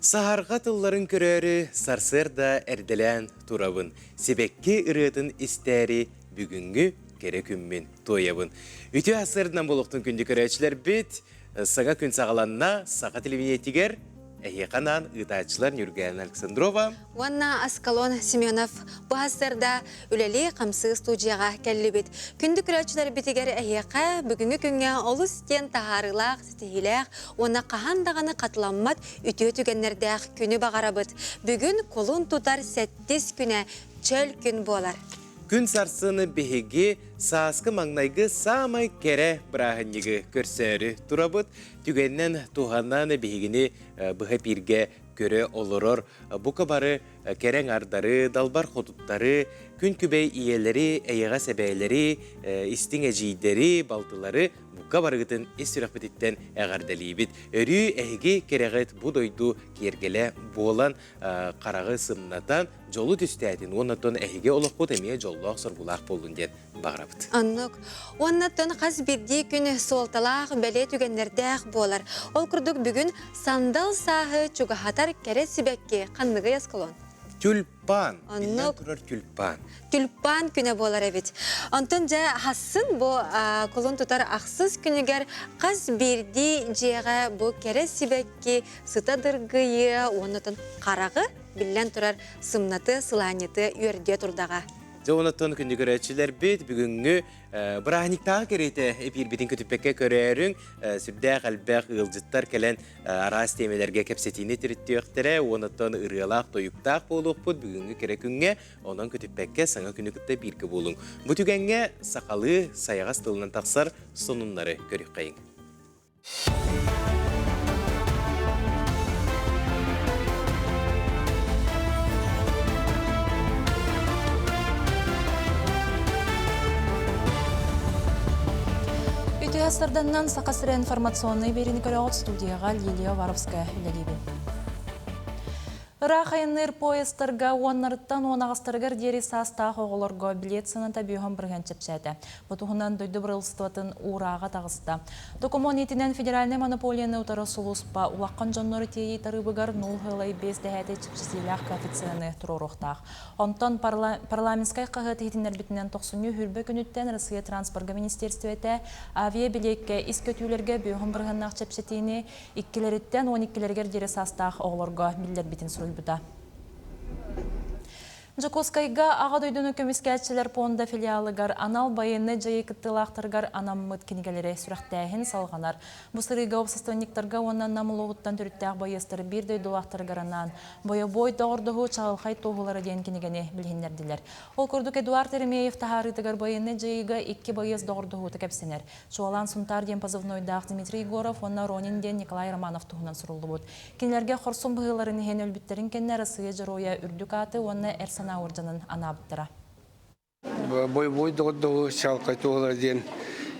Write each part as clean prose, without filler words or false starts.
Сахарга тылларын көрөрі сарсырда әрделән турабын. Себекке ырытын истәри бүгінгі керекүммен тоябын. Үті асырдан болуқтың күнді көрәчілер бет, саға күн сағаланна, саға телевидениетігер, әйеқанан ұтачылар Нюрген Александрова. Уанна Аскалон Семенов бұғастырда үлелі қамсы студияға кәлі бет. Күнді күрәчілер бетігер әйеқа бүгінгі күнге олы стен тағарылақ, стихиләқ, оны қағандағаны қатыламмат үті өтігенлердәқ күні бағара бұд. Бүгін қолын тұтар сәттес күні чөл күн болар. Күн сарсыны беге саскы маңнайғы самай кере бірағынығы көрсәрі турабыд. Түгеннен туғаннан бегені бұға бірге көрі олырыр. Бұқа бары керен ардары, далбар қотуттары, күн күбей иелері, әйеға сәбәйлері, істің әжейдері, балтылары бұқа барығытын ес-сүрек бітеттен әғардалейбіт. Өрі әйге кереғет бұдойду кергелі болан қарағы сымнатан жолу түстәдін. Оннаттан әйге олық бұд әмей жоллақ сұрғылақ болын ден бағырабыд. Аннық, оннаттан қаз бірдей күні солталақ бәле түгенлердәқ болар. Ол күрдік бүгін сандал сағы чуғахатар кәрі сібәкке қаннығы яскалон. Тюльпан. Билден тұрар тюльпан. Тюльпан күні болар әбет. Антон жа хасын бұ қолын тұтар ақсыз күнігер қаз берді жеға бұ кәрі сібәкке сытадырғыйы, оннаттан қарағы білден тұрар сымнаты, сыланиты үйерде тұрдаға. Онаттан күнді көрәтшілер бет бүгінгі бірағынықтағы керейті эпир бетін көтіппекке көрерің сүрдә қалбәқ ұлжыттар кәлін арас темелерге кәпсетіне тірітті өқтірі, онаттан ұрғалақ тойықтақ болуқ бұд бүгінгі керекүнге онан көтіппекке саңа күні күтті біркі болуң. Бұтүгенге сақалы саяғас тылынан тақсар сонунлары көрік қайың. Астарданнан сақасыры информационный берені көріғыт студияға Лилия Варовская үлелейбі. Рахайыныр поездарға оннарыттан онағастырғыр дері састағы оғылырға билет сыныта бүйіғын бірген чепсәді. Бұтығынан дөйді бұрылыстыватын ұраға тағысты. Документ етінен федеральный монополияны ұтары сұлыспа ұлаққан жоннары тейі тарыбығар 0,5 дәйәті чепсізіліғ коэффициенті тұрырықтақ. Онтан парламентскай қағыт етінер бітінен 90 хүрбі күніттен Рысыя транспорға министерстветі авиабилекке искөтүүлерге бүйіғын бірген нақ чепсетейіне 2-леріттен 12-лергер дері састағы оғылырға билет бітін сұрыл бұда. Жокоскайга аға дойдыны көмескәтшілер понда филиалыгар анал байыны жайы кіттілақтыргар анаммыд кенегелері сүрақтәйін салғанар. Бұсырыға обсастыванниктарға онан намылуғыттан түріттәқ байыстыры бір дөйдулақтыргаранан бойы-бой доғырдығы чағылқай тоғылары ден кенегені білгендерділер. Ол күрдік Эдуард Еремеев тахарытыгар байыны жайыға 2 байыз доғырдығы тәкәпсенер. Шуалан Сунтар ден пазывнойдақ Дмитрий Егоров, онна Ронин ден Николай Романов тұғынан сұрылды бұд. Кенелерге қорсун бұғыларын ген өлбіттерін кенне Рысыя жыроя үрдік аты, онна Эрсан орденын анабыттыра. Бой-бой доғырдығы шалқай тоғылар ден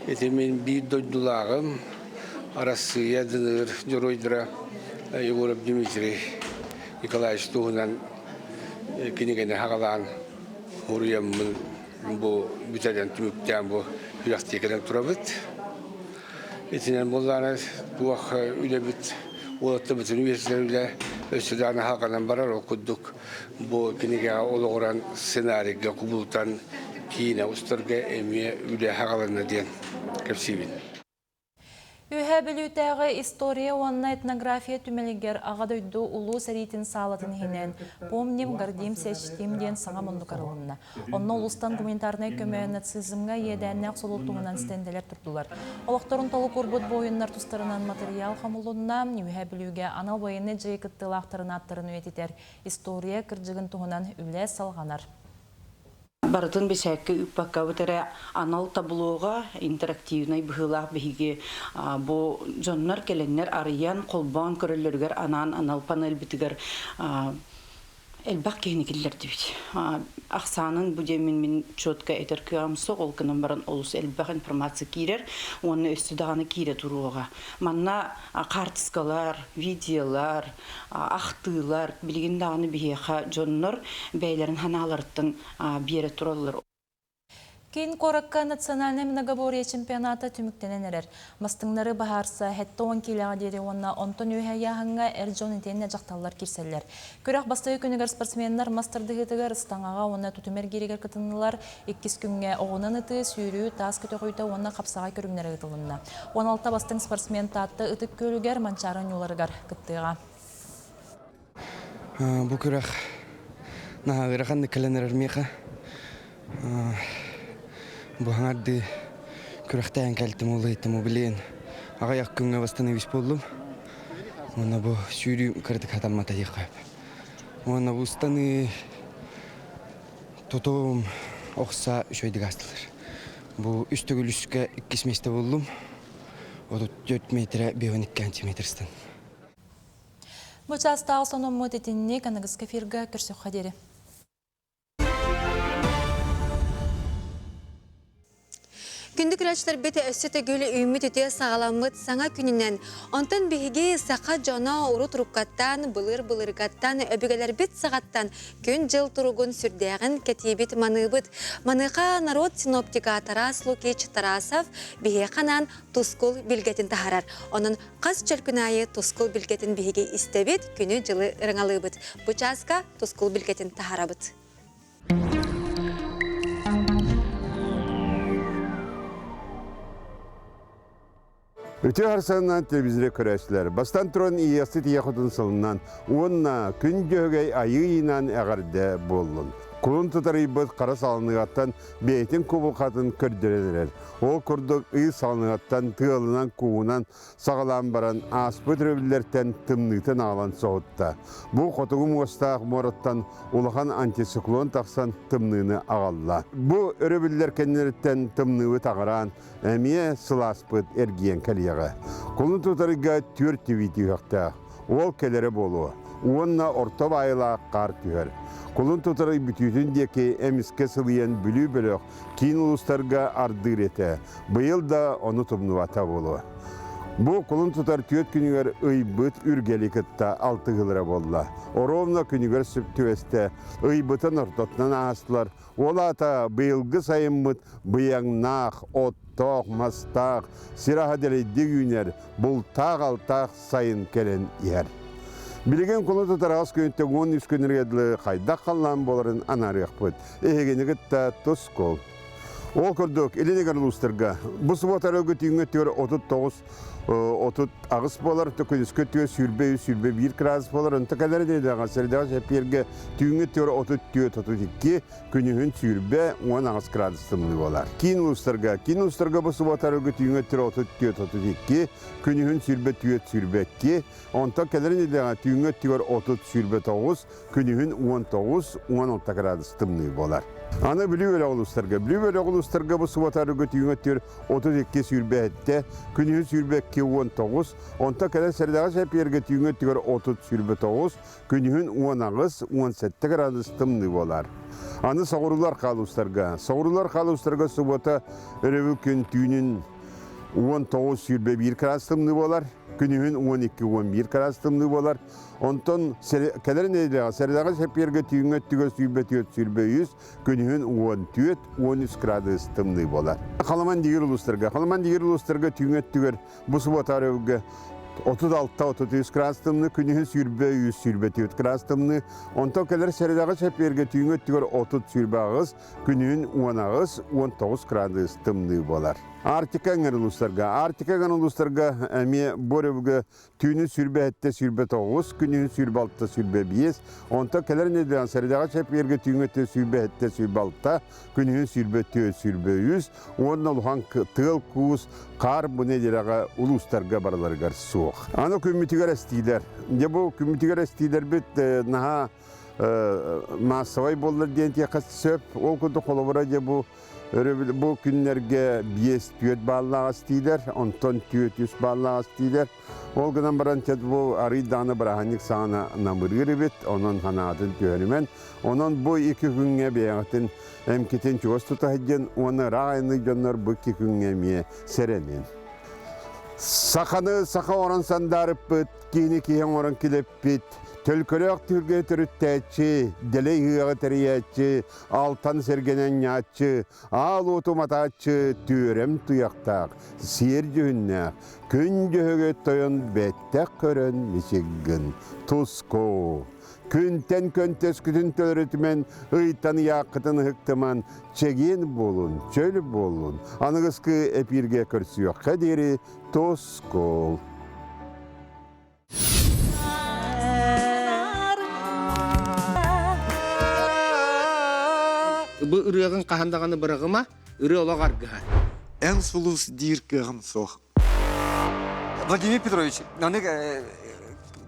етемен бейд дойдулағым Рысыя дыныр жұройдыра Егоров Дмитрий Николаевич туғынан кенегені хағалан ұруямын бұл бүтәден түміктен бұл үйақтекеден тұрабыт. Етінен болданы туақ үйлебіт олатты бүтін университеттерінде өсіданы хақанан барар оқыдық. Бұл кенеге олығыран сценарийге құбылтан кейіне ұстырға әме үлі хақалана ден көпсейбін. Үйе білутәғі история онына этнография түмелігер ағадойду ұлу сәретін салатын хенен помним, гордим, сәчтим ден саңа мұнды қарылынна. Онына ұлыстан гуманитарный көмі нацизмға едәннәқ солуттуғынан стенделер тұрдылар. Олықтарын толы көрбіт бойыннар тұстарынан материал қамылуына үйе білуге анал бойыны жай кіттілақтарын аттарын өйтетер история кірджігін туғынан үлі салғанар. Барытын бесәкке үппаққа өтірі анал табылуға интерактивнай бұғылақ бігі бұ жоннар келеннер ариян қолбан көрілергер анал панел бітігер Элбақ кейінекелер дейд. Ақсанын бұде мен чөткі әтір көмсі олқының барын олыс әлбақ информация кейрер, оны өстідағаны кейре тұруға. Манна қартыскалар, видеолар, ақтылар, білгендағаны бейеқа жоннар бәйлерін ханаларыттың бері тұралылар. Кейін Коракка национальный многоборье чемпионата түміктенен әрер. Мастыңнары бағарса, хетті 10 келеға дері онна 10 өйе яғынға әржон етеніне жақталар керселер. Көрек бастайы күнігер спортсменлар мастырдығытығыр ыстаңаға онна түтімер керегер кытынылар 2 күнге оғынан ұты, сүйрі, тас күті қойта онна қапсаға көрімнері ұтылынна. 16 бастың спортсмен татты ұтық көлігер манчарын оларығар күттіға. Бұл көрек нағыраған кәленер әрмеға. Бұғаңарды көріқтәйін кәлтім олы еттім білейін. Аға яқ күнге бастаны вис болдым. Оны бұл сүйрі кірдік аталмата еқайып. Оны бұл ұстаны тұтуым оқса үшойдік астылыр. Бұл үстігіл үске 2 месте болдым. Ол 4 метрі 5-12 сантиметрстан. Бұл частағы соның мұт етінне канағыз кафирға көрсек қадері. Күндік күрәчләр беті өссеті гөлі үймет өте сағаламыт саңа күнінен. Онтан бейге сақа жона ұру тұрыққаттан, бұлыр-бұлырғаттан, өбігелер бет сағаттан күн жыл тұрығын сүрдәғін кәтебет маныбыт. Маныға народ синоптика Тарас Лукич Тарасов бейге қанан тұскул білгетін тахарар. Оның қас чөлкінайы тұскул білгетін бейге істебет күні жылы рыңалыбыт. Бұчасқа тұскул білгетін тахарабыт. Өте арсанынан телевизире көрәшілер. Бастан тұрын иясы тияқытын сылынан, онына күн жөгей айығынан әғарды болын. Құлын тұтары бұд қара салынығаттан бейтін көбілқатын көрдірелер. Ол күрдік үй салынығаттан тығылынан қуынан сағалан баран аспыт рөбілерден тымнықтын ағылан соғытта. Бұл қотығым остақ мораттан улахан антициклон тақсан тымнығыны ағалла. Бұл өрөбілер кәнереттен тымнығы тағыран әмие сыласпыт әргиен кәлияға. Құлын тұтарыға түр тевейті қақта. Ол кәлері болуы. Онна орта байыла қар түйер. Құлын тұтары бүтүтін деке әміске сылыян бүлі-бүліқ кейін ұлыстарға ардыр еті. Бұйыл да оны тұмнуата болуы. Бұл құлын тұтар түйет күнігер ұйбыт үргелі кітта 6 ғылыра болла. Оровна күнігер сүптүвесті ұйбытын ұртотынан ағастылар. Ол ата бұйылғы сайынмыт бұяңнақ, оттоқ, мастақ, сирахаделейді күнер бұл тақ-алтақ сайын келен ер. Білеген құлы тұтар ағыз көнетті 13 күніргеділі қайдақ қалан боларын анарық бұд. Егені күтті тұс қол. Ол күрдік, елінегер ұлыстырға. Бұсы батар өгі түйінгі түйір 30 ағыз болар, күніс көтіге сүрбе 1 градус болар. Үнті кәлері дейді ғасырдағы жәперге түйінгі түйір 30-32 күнігін сүрбе 10 ағыз градус тымны болар. Кейін ұлыстырға бұсы батар өгі түйінгі түйір 30-32 күнігін сүрбе 2 онта кәлері дейді түйінгі түйір 30-9 күнігін 19-16 градус тымны болар. Аны білі өлі ұлыстырға бұсы батар өгі түйінгі түйір 32 сүрбе әтті күнігін сүрбе 19, онта кәлі сәрдіға жәперге түйінгі түйір 30 сүрбе 9, күнігін 10-17 градус тымны болар. Аны сағырулар қалыстарға сұбата өреві күн түйінін 19 сүрбе 1 градус тымны болар, күнігін 12-11 градус тымны болар. Онтон кәлерін әйдіға сәрдіға жәперге түйінгі түйір сүрбе 100, күнігін 14-13 градус тымны болар. Қаламан дегер ұлыстарға түйінгі түйір бұсы батар өгі 36-33 градус тымны, күнігін сүрбе 100 градус тымны. Онтон кәлер сәрдіға жәперге түйінгі түйір 30 сүрбе ағыз, күнігін 10-19 градус тымны болар. Артикаңыр ұлыстарға әме боревгі түйіні сүрбе әтті сүрбе 9, күнігін сүрбе 6 сүрбе 5, онта кәлерін едіған сәрдіға жәперге түйіні сүрбе әтті сүрбе 6, күнігін сүрбе 4 сүрбе 100, онын ұлған тығыл күз, қар бұны едіға ұлыстарға бараларғар суық. Аны күмітігер әстейлер. Бұл күмітігер әстейлер біт наға массавай болыр дейін текасты сөп, ол күнді қолыбыра де бұл күнлерге 5-4 баллаға стейлер, 10-400 баллаға стейлер. Ол күнен баран тет бұл арыйданы бірағанник сағына намырғыры бет, оның қанағатын түйерімен. Оның бұл 2 күнге бейғатын әмкетін чуғыз тұтағыден, оны рағайны жонлар бұл 2 күнге ме сәремен. Сақаны сақа орын сандарып бұд, кейіні кейен орын келіп бұд, Төлкөрөк түрге түріттәтші, ділі үйеғі тірiyetçi, алтан сергенен ятчы, ал утумататчы түрем туяқтақ, сер жүннәқ, күн жөге тойын бәттәк көрін мисегін, туско. Күнтен көнтес күтін төлірітімен ұйтан яқытын ғықтыман чеген болын, чөл болын. Анығызқы әпірге көрсіуі қадері тосқол. Бұл үрегін қағандағаны біріғіма, үрі олақ арғыға. Эн сулус диркегам сох. Владимир Петрович, нанык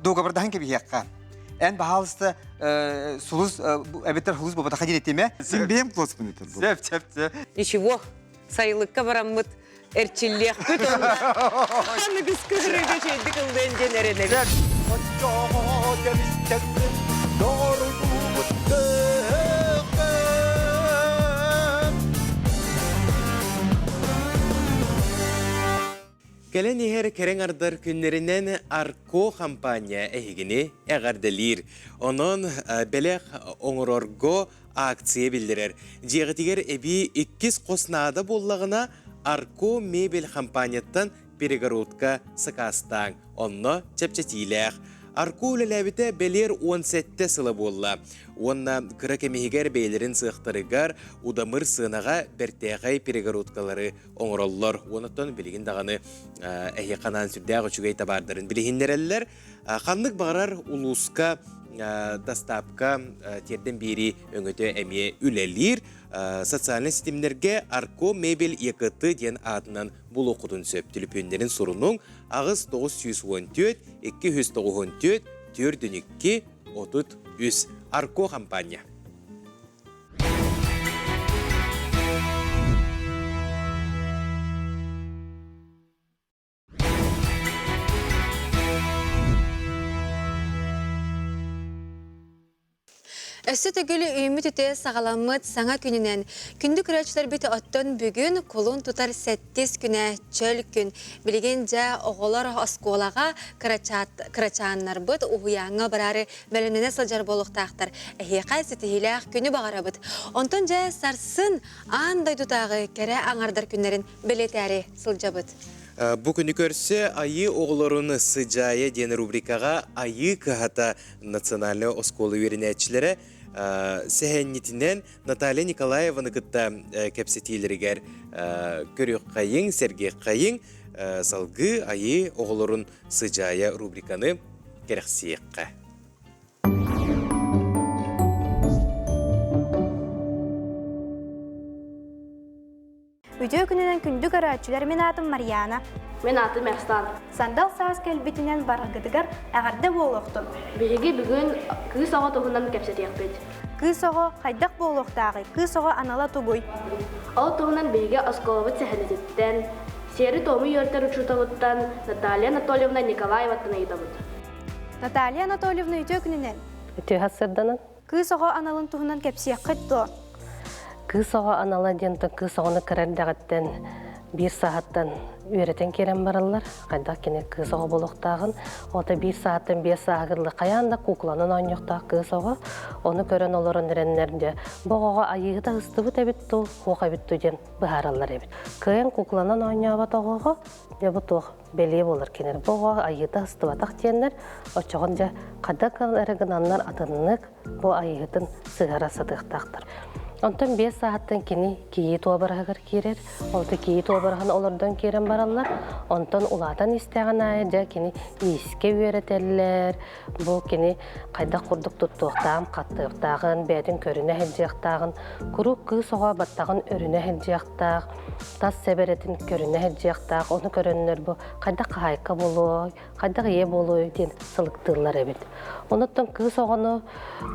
договордан кебияққа. Эн бахалысты сулус әбеттер хулус бабата қадир еттеме? Сен бейім плоспын етер бұл. Сәп. Ничего, сайылыққа барамыд, әрчіллеқ күт ол. Қаны біз көрігі жейді қылден женеренер. Кэлэн ихэр кэрэн ардар күннеринен Арко компания эхигини эгарделир. Онон белек оңорорго акция билдирер. Жегетигер эби 2 қоснаада боллагына Арко мебель компанияттан перегородка сыкастаң. Онно чепчетилек. Арко үлеләбіте белер 17 сылы болла. Онна кыра кемегер бейлерин сықтырыгар удамыр сынаға бертеғай перегородкалары оңыроллар. Онаттан білігін дағаны әйе қанан сүрдәғі чүгей табардарын білігіндерелер. Қанлық бағарар улуска дастапка терден бері өңөті әме үлелер. Социальный системлерге Арко мебель екыты ден адынан бұл оқудын сөп түліпендерін сұрының ағыз 914, 294, 4-2, 30 Арко компания. Өсі түгілі үйімі түте сағаламыд саңа күнінен. Күнді күрәчілер біті оттон бүгін қолын тұтар 7 күні чөл күн. Білген жа оғылар осколаға кырачаннар бұд ұғыяңа барары бәлініне сылжар болуқтақтар. Әйеқай сетігіләқ күні бағара бұд. Онтон жа сарсын андай тұтағы кәрі аңардар күнлерін білетәрі сылжа бұд. Бұл күні көрсе, айы оғыларын сыжайы дені рубрикаға айы кағата национальный осколы верінәтшілері сәхәннетінен Наталья Николаеваны күтті кәпсетейлерігер көрек қайың, Сергей қайың салғы айы оғыларын сыжайы рубриканы керексиекқа. Өтө күнінен күндік арачылар мен атым Марьяна. Мен атым Әхсан. Сандал саас кәлбетінен барғыдығар әғарды болуқтын. Біреге бүгін кыз оға тұғынан кәпсетек бет. Кыз оға қайдақ болуқтағы, кыз оға анала тұғой. Ол тұғынан біреге осколовыт сәхәлізеттен, сері томы йөртер ұчутавыттан Наталья Анатольевна Николаеваттан айдавыд. Наталья Анатольевна өтө күнінен. Өтө хасырданын. Кыз оға аналын тұғынан кәпсек қытты. Кыз оға анала денті кыз оғыны кірәрдіғаттен 1 сағаттан үйретен керен баралар. Қайдақ кені кыз оға болуқтағын. Ота 1 сағаттан 5 сағырлы қаянда кукланын ойнықтақ кыз оға. Оны көрен оларын әренлерінде бұғыға айығыда ұстыбыт әбітті, қоқ әбітті ден бұхаралар әбіт. Көйен кукланын ойнабат оғыға, дебіт оғы беле болыр кенер. Бұғыға айығыда ұстыбатақ дейінлер, очығын жа қадақ әрігінанлар атынық бұл айығытын сығара садықтақтыр. Онтан 5 сағаттан кені кейі туабырағыр керер. Олты кейі туабырағын олардан керен баралар. Онтан ұладан істеген айда кені еске өретелер. Бұл кені қайда құрдық тұттуқтағын, қаттықтағын, бәдің көріне хәлжияқтағын, күрік күй соға баттағын өріне хәлжияқтақ, тас сәберетін көріне хәлжияқтақ. Оны көрінлер бұл қайда қайқа болуы, қайда ғие болуы ден сылықтығылар әбет. Оныттан күй соғаны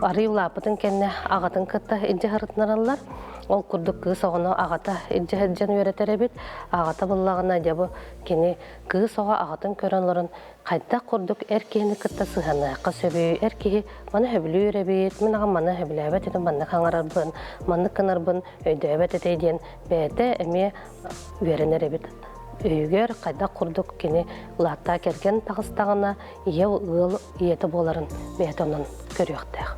ары ұлапытын кәне ағатын кітті инжі ғырытнаралар. Ол күрдік күй соғаны ағата инжі хәлжен өретер әбет. Ағата бұллағына дебі кені күй соға ағатын көрінлерін қайда күрдік әркені кітті сығаны аққа сөбей, әркеге маны хөбілі өребет, мен аға маны хөбілі әбет едім, маны қаңарарбын, маны қынарбын, өйді әбет едейден бәді әме өренер әбет. өйгер қайда құрдық кені латта керген тағыстағына ел ыл еті боларын бетонын көріқтәқ.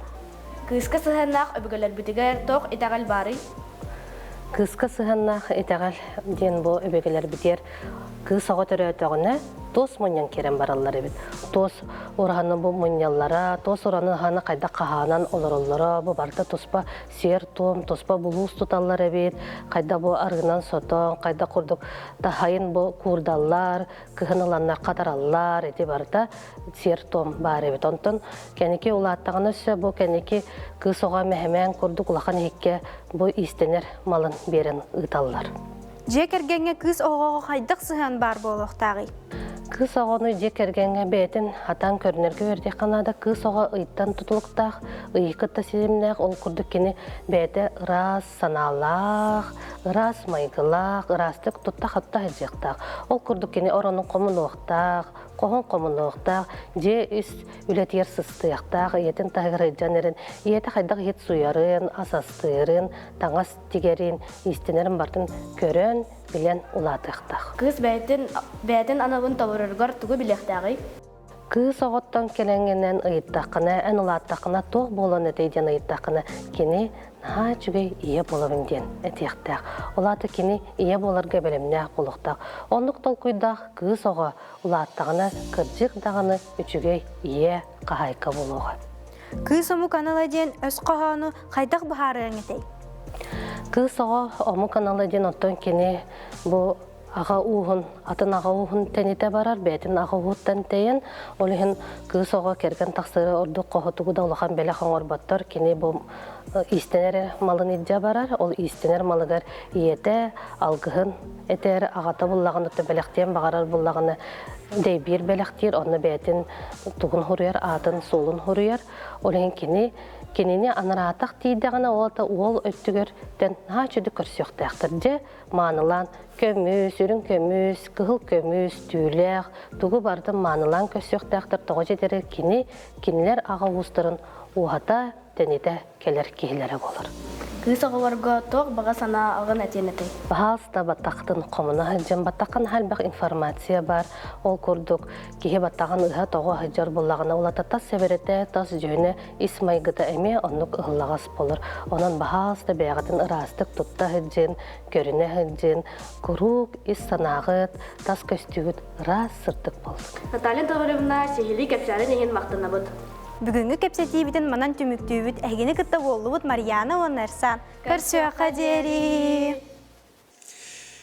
Кыска сыһаннаах өбөгөлөр бүтүгер тоқ итагал бары. Кыска сыһаннаах итагал ден бу өбөгөлөр битер кыс ого төрөтөгүнө тос моньян керен бараллар бит. Тос ураны бу моньяллара, тос ураны ханы кайда каханан олороллора, бу барда тоспа сер том, тоспа булус туталлар бит. Кайда бу аргынан сотон, кайда курдук тахайын бу курдаллар, кыхыналаннар катараллар эти барда сер том бар бит. Онтон кенеки улаттаганы сөй бу кенеки кыс ого мехемен курдук улахан хикке бу истенер малын берен ыталлар. Жекергенге кыз оғоға қайдық сыған бар болуқтағы. Кыз оғаны жекергенге бәтін атан көрінерге өрде қанада кыз оға ұйттан тұтылықтақ, ұйықытта сезімнәқ ол күрдік кені бәті ұрас саналақ, ұрас майғылақ, ұрастық тұттақ атта әжіқтақ. Ол күрдік кені ороның қомын оқтақ, қоғын қомын оқтақ, же үс үлетер сыстияқтақ, етін тағыры жанерін, еті қайдақ ет суярын, асастырын, таңас тигерін, истенерін бартын көрін, билен улатықтақ. Кыз бәйтін анабын табырырғар тұғы білектағы. Кыз оғыттан келенгенен ұйыттақына, ән улаттақына тоқ болын әтейден ұйыттақына кені наға жүгей ие болуынден әтеқтақ. Олаты кені ие болырға бөлімнәқ болуқтақ. Ондық тол құйдақ кыз оғы улаттағына кіржік дағыны үчігей ие қағайқа болуға. Кыз ому каналаден өз қоғаны қайдақ бұхары әңетей. Кыз оғы ому каналаден оттан кені бұл аға уғын, атын аға уғын тәнете барар, бәтін аға уғыттан тәйін, олығын кыз оға керген тақсыры орды қоғытығы да олыған бәлі қоңыр баттар, кені бұл истенер малын иддя барар, ол истенер малыгар иеті, алғығын әтер ағата бұллағын өтті бәліқтен бағарар бұллағыны дей бір бәліқтер, оны бәтін тұғын хұрыяр, атын солын хұрыяр, олығын кенені анаратақ дейдіғана ол өттігер дән наға чүді көрсіқтәқтір де манылан көміз, үрін көміз, кығыл көміз, түйіләқ, тұғы барды манылан көрсіқтәқтір тұғы жетері кенелер аға ұстырын уғата дәнеті келер кейлері болыр. Кыз оғыларға тоқ баға сана ағын әтенеті. Бағалыста баттақтың қомына хыджан баттақын әлбәқ информация бар. Ол көрдік кейі баттағын ұға тоғы хыджар болағына олата тас сәбіреті тас жөйіне исмайғыда әме онық ұғылағас болыр. Онан бағалыста бәғатын ұрастық тұтта хыджан, көріне хыджан, күрук, ис санағыт, тас көстігіт ұрас сыртық болдық. Наталья Таваревна сехили кәпсәрі неген мақтына бұд. Бүгінгі кепсетейбітін манан түміктүйбіт әгені күтті болуыт Марьяна онарсан. Көрсөқа дері.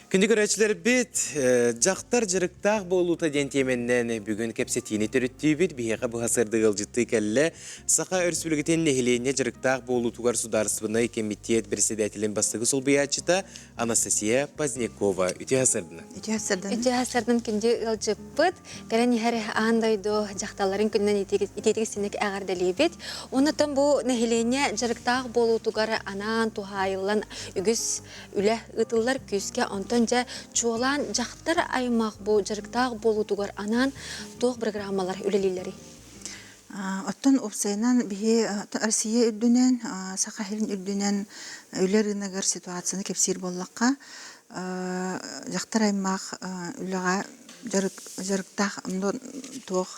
Күнді көрәтшілер бет, жақтар жырықтақ болуыта ден теменнен бүгін кепсетейні түріттей бет, бейеға бұғасырды ғылжытты кәлі, Сақа өрсіпілігітен нехілене жырықтақ болуытуғар сударысыбына комитет бірседәтілін бастығы сол бейатчыта Анастасия Позднякова. Үте ғасырдына? Үте ғасырдың күнді ғылжып бұд, кәрін ехәрі ағандайды жақталарын күннен итетігісінік әғардалі бет. Онытын бұл нехілене жырықтақ болуытуғар анан туғайылан үгіс үлі ұтылар күске онтан чуолан жақтар аймақ бұл жарықтағы болутугар анан тоқ программалар үлелелері. Оттан опсайнан бие Россия үрдінен, Сақахилин үрдінен үлер рынагар ситуацияны кепсир боллаққа жақтар аймақ үліға жарықтақ тоқ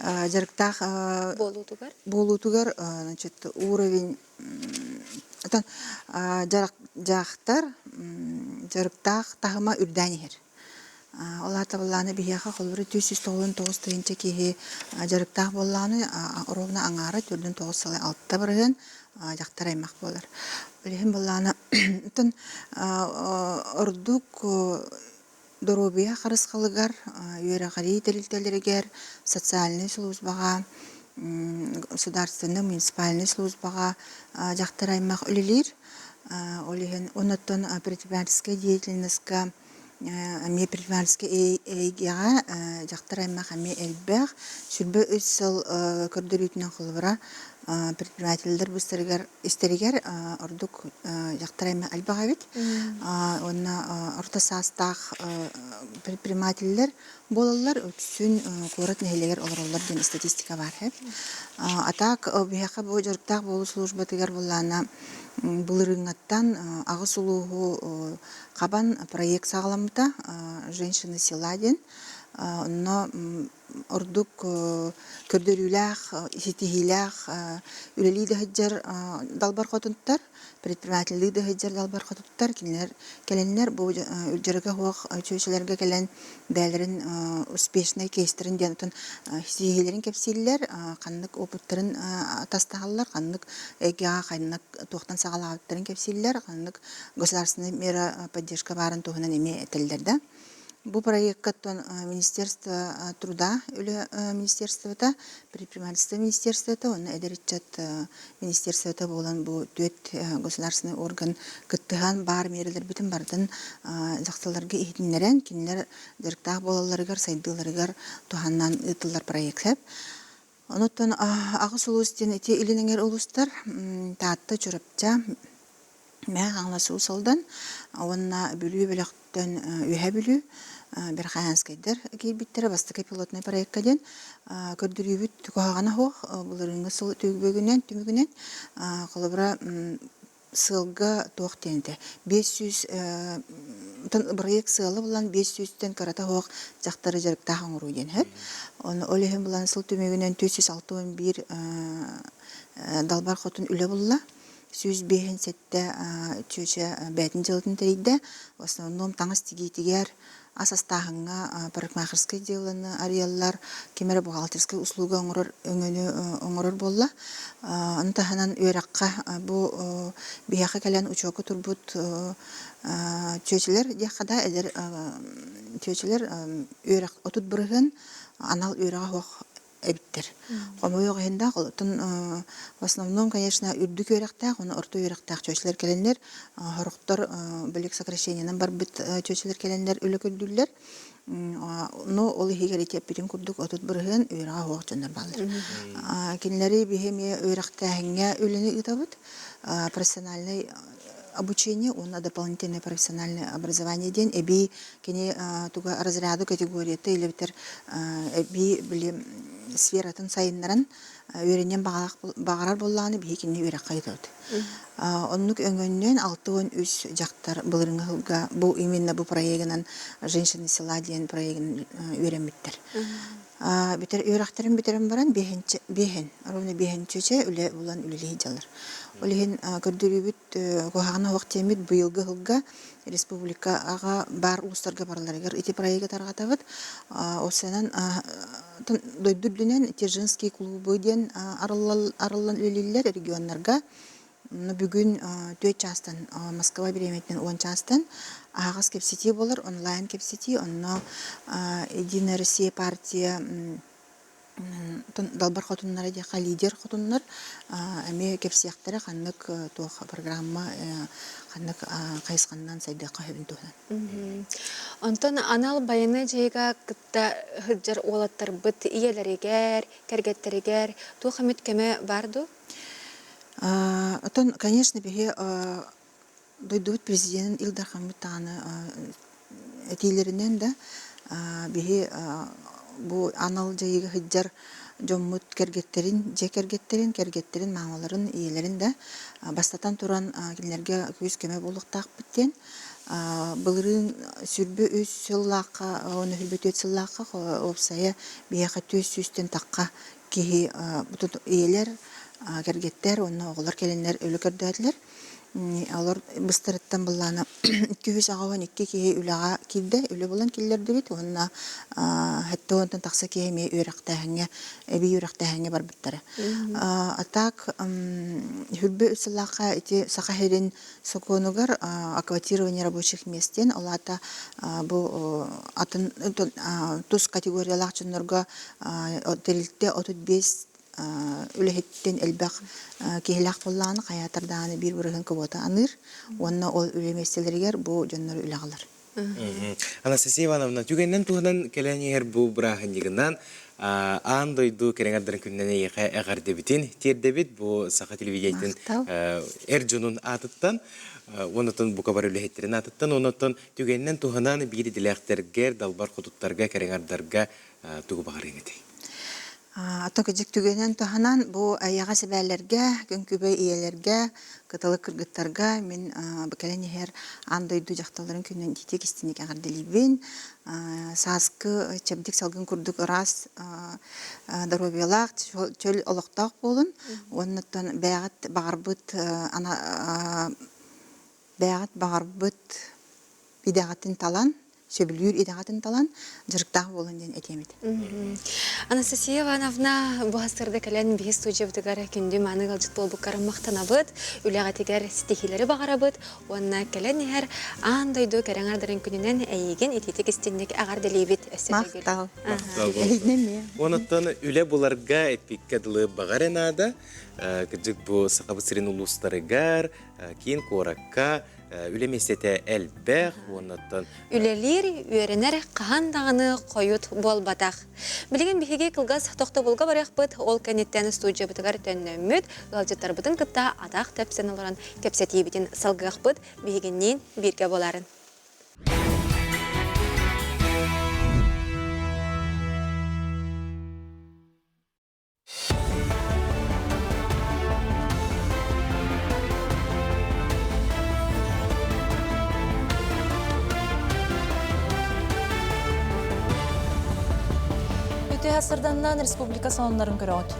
жарықтақ болутугар уровень жақтар жарықтақ тағыма үрдәнігер. Олар табыланы бияға қолыры 299 түйінче кейі жарықтақ боланы ровна аңары түрдің 9-6 бірген жақтар аймақ болар. Білген боланы ұрдық дұробия қарысқалығар, үйерағари дәлілтелерігер, социальный службаға, государственный, муниципальный службаға жақтар аймақ үлелер. Онаттан предпринимательская деятельностька, ме предпринимательская эйгеға жақтар аймақ әме әлбәқ, сүрбі өссіл көрдірітінің қылывыра предпринимательдер быстырыгар истеригер ордук яктарайма албагавит. Онна орта састах предпринимательдер болалар өтсүн корот нехелегер олороллар ден статистика бар. Атак бияка бу жорктак болу службатыгар боллана булырыңаттан агы сулугу кабан проект сагаламыта женщины села ден. Но ордук көрдөрүлах, иситихилах, үлели дәһҗәр далбар котунтар, предпринимательлек дәһҗәр далбар котунтар келеннер бу үлҗәргә хуак чөйшеләргә келен бәләрен успешный кейстерин дигән иситихиләрен кепсилләр, канлык опыттарын тастагаллар, канлык эга канлык тохтан сагалаптарын кепсилләр, канлык государственный мера поддержка барын тухынан эме этелләрдә. Бу проекттан Министерство труда, Министерството предпринимательства Министерството, он эдеричат Министерството болан бу төт государственный орган кыттыган бар мерелер битен бардын жактыларга ихтинерен кинлер директак болаларыгар сайдыларыгар туханнан ытылар проект. Онуттан агы сулустен эти илинеңер улустар таатты чурапча мә аңласуу салдан онна бүлүү белектен үйә бүлүү бер хаянскайдер кийбиттер бастыкы пилотный проекттен көрдүрүбүт кохагана хох буларыңы сыл түмүгүнен колобра сылга тохтенде 500 проект сылы булан 500тен карата хох жактары жарыкта хаңыруу ден хеп оны олехен булан сыл түмүгүнен 461 далбар хотун үле булла Сүз бейін сәтті чөчі бәтін жылытын тәрейді. В основном таңыз тегейтігер асастағыңа парикмахерскай деланы ариялар, кемері бухгалтерскай услуга оңырыр болла. Антаханан өйраққа бұл бейақы кәлін учоқы тұрбыт чөчілер дияқада әдір чөчілер өйрақ отыт бұрығын анал өйраға хоқ эбиттер. Омойог хенда в основном, конечно, үрдүк өрөктак, оны орто өрөктак чөчлөр келендер, хоруктор бөлөк сокращениянан бар бит чөчлөр келендер өлө көрдүлөр. Но ол хигерите бирин курдук отут бырыгын өрага хок жонор балдыр. Кинлери бихеме өрөктагыңа өлөнү ытабыт, профессиональный обучение, он дополнительное профессиональное образование день, эби кене туга разряду категории или битер эби били сфератын сайыннаран өренен багарар болланы би кене өрөк кайтат. Оннук өңөннөн 6-13 жактар былырыңга бу именно бу проектинен женщины села деген проектин өрөмүттер. Битер өрөктөрүн битерен баран бехен ровно бехенчече үле булан үлелеги жалар. Олеген көрдүрүбүт кохагына вактемит быйылгы хылга республикага бар улустарга барларыгар эти проекты таргатабыт. Осенен дойдүрдүнен те женский клубы ден арылан үлелилер регионнарга бүгүн 4 частан Москва береметтен 10 частан агас кепсити болар, онлайн кепсити, онно Единая Россия партия далбар хотуннары дека лидер хотуннар эме кепсияктары каннык тух программа каннык кайскандан сайдакка хөбүн тухан. Онтон анал байыны жайга кытта хыджар олаттар быт иелеригер, кергеттеригер тух үмүткеме барду? Отон, конечно, беге дойдут президент Илдар Хамитаны этилеринен да беге бу анал жайга хыджар жоммут кергеттерин маңаларын иелерин да бастатан туран кинлерге көз көмө болуктак биттен былырын сүрбө өз сыллакка оны хүлбөтөт сыллакка опсая бияка төз сүстен такка кихи бутут иелер кергеттер оны оголор келенлер өлө көрдөтлөр. Алар быстырыттан булланы 212 кие үлага килде, үлө булан киллерди бит. Онна хатта онтан такса кеме өрөктәһәнгә, эби өрөктәһәнгә бар биттәре. Атак хүлбе үсәлләкка ити сахахерин соконугар акватирование рабочих местен алата бу атын туз категориялар чөннөргә терилтте 35 үлехеттен элбак кехлак болланы каятырдааны бир бирген кыбота аныр, онна ол үлеместелергер бу жоннор үлегалар. Анастасия Ивановна, түгеннен туһунан келенер бу брахыннигынан Аан дойду кереңардарын күннен әғардебітін тердебіт бұл сақа телевидениятын әржунун атыттан, онытын бұқа бар өліхеттерін атыттан, онытын түгеннен туғынан бейді диләқтергер, далбар құтуттарға, кереңардарға туғы бағар еңеті. Ата кыжык түгенен туһанан бу аяга себәләргә, көнкүбе ияләргә, кытылы кыргыттарга мен бакален һәр андойду жакталарын күннән титек истиник агырдылыбын. Саскы чебдик салгын курдук раз дорогелак чөл олоктак болун. Оннан бәгат багарбыт бидагатын талан сөбүлүр идагатын талан жырыктагы болон ден этемит. Анастасия Ивановна буастырды кален бис студиябытыгар күндү маны галжыт болбуккар мактанабыт, үлягатыгар стихилери багарабыт, онна кален һәр андойду кереңардарын күнүнөн әйеген этитик истинник агарделибит эсселегил. Мактал. Онуттан үле буларга эпикке дылы багаренада, кыжык бу сакабысырын улустарыгар, кийин коракка үлемесете әлбәқ, онуттан Үлелер үйеренер қағандағыны қойыт болбатақ. Білеген бігеге қылғас тоқты болға барақ бұд, ол кәнеттен студия бұтығар тәннөммөт, ғалжеттар бұдың күтті атақ тәпсен оларын тәпсеті бітін салғақ бұд, бігеннен бірге боларын. Сырданнан республика сонларын көрөт.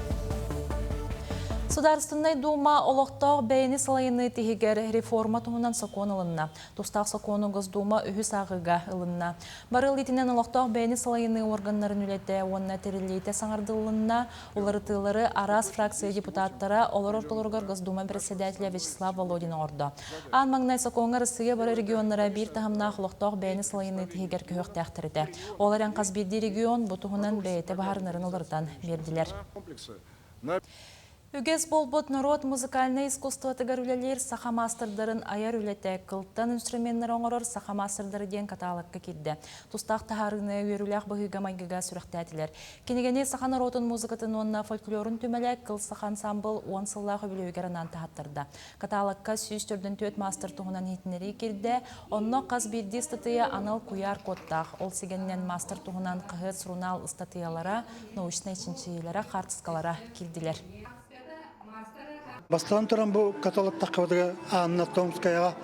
Сударственный дума олоқтақ бәйіні салайыны тегігер реформа туғынан сокон ылынна. Тустақ сокону Госдума үхі сағыға ылынна. Барыл етінен олоқтақ бәйіні салайыны органнарын үлеті, онына терілейті саңарды ылынна, олары тылары арас фракция депутаттары олар ортолырғар Госдума председателя Вячеслав Володин орды. Ан маңнай соконға рысыға бары регионнара бір тағымнақ олоқтақ бәйіні салайыны тегігер көхіқ тәқтірді. Олар қазбедді регион бұтығынан бәйеті бағарынарын олардан берділер. Үгес болбут народ музыкальный искусство тыгарулялер саха мастerdарын аяр үлете кылттан инструменттер оңорор саха мастerdары ден каталыкка кирди. Тустак тахарыны үйрүлях быгыга майгыга сүрөктәтилер. Кенегене саха народун музыкатын онна фольклорун түмелек кыл саха ансамбл 10 сыллах билөгеранан тахаттырды. Каталыкка 104 мастер тугунан хитнери кирди. Онно каз бирди статыя анал куяр коттах. Ол сигеннен мастер тугунан кыгыт сурунал статыялара, научный чинчилера, хартскалара кирдилер. Бастан туран бу каталог таққабыдыға Анна Томскаяға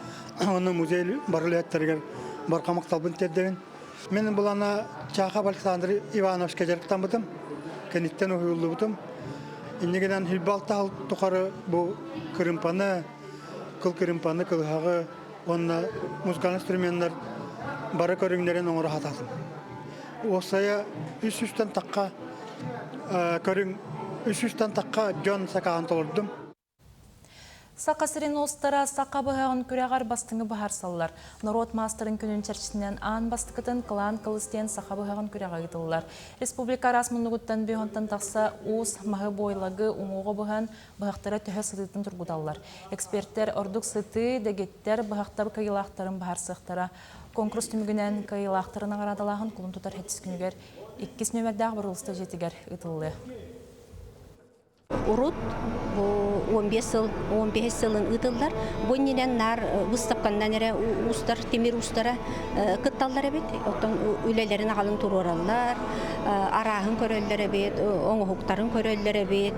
оны музей барлеттергер барқамақ талбын теддеген. Мен бұлана Чахаб Александр Ивановский жарықтан бұдым, кәнеттен ұйылды бұдым. Иннегенен хилбалтағыл тұқары бұл кірімпаны, кыл кірімпаны, кылғағы, онына музыкал инструменттер бары көріңдерін оңыры хатадым. Осая үс-үстен таққа көрің, үс-үстен таққа жон сақаған толырдым. Сақа сирен остара сақа бұғағын көрәғар бастыңы бұғар салылар. Народ мастырын күнін чәрчісінен аң бастықытын қылан қылыстен сақа бұғағын көрәға етілілер. Республика расмынығыттан бүйонтан тақса уыз мағы бойлагы ұңуғы бұған бұғақтары түхі сытытын тұрғыдалылар. Эксперттер ордық сыты дегеттер бұғақтабы кайылақтарын бұғар сықтара. Конкурс түмігінен кайылақтарын ағарадалағын құлын тұтар хеттіс күнігер 2 нөмірдәғ бұрылысты жетігер етілі. Урут 15 сылын ытылдар. Боннен нар выставканнан эре устар, темир устара кытталдар эбит. Оттон үлелерин агалын турураллар, арахын көрөллөр эбит, оңохуктарын көрөллөр эбит.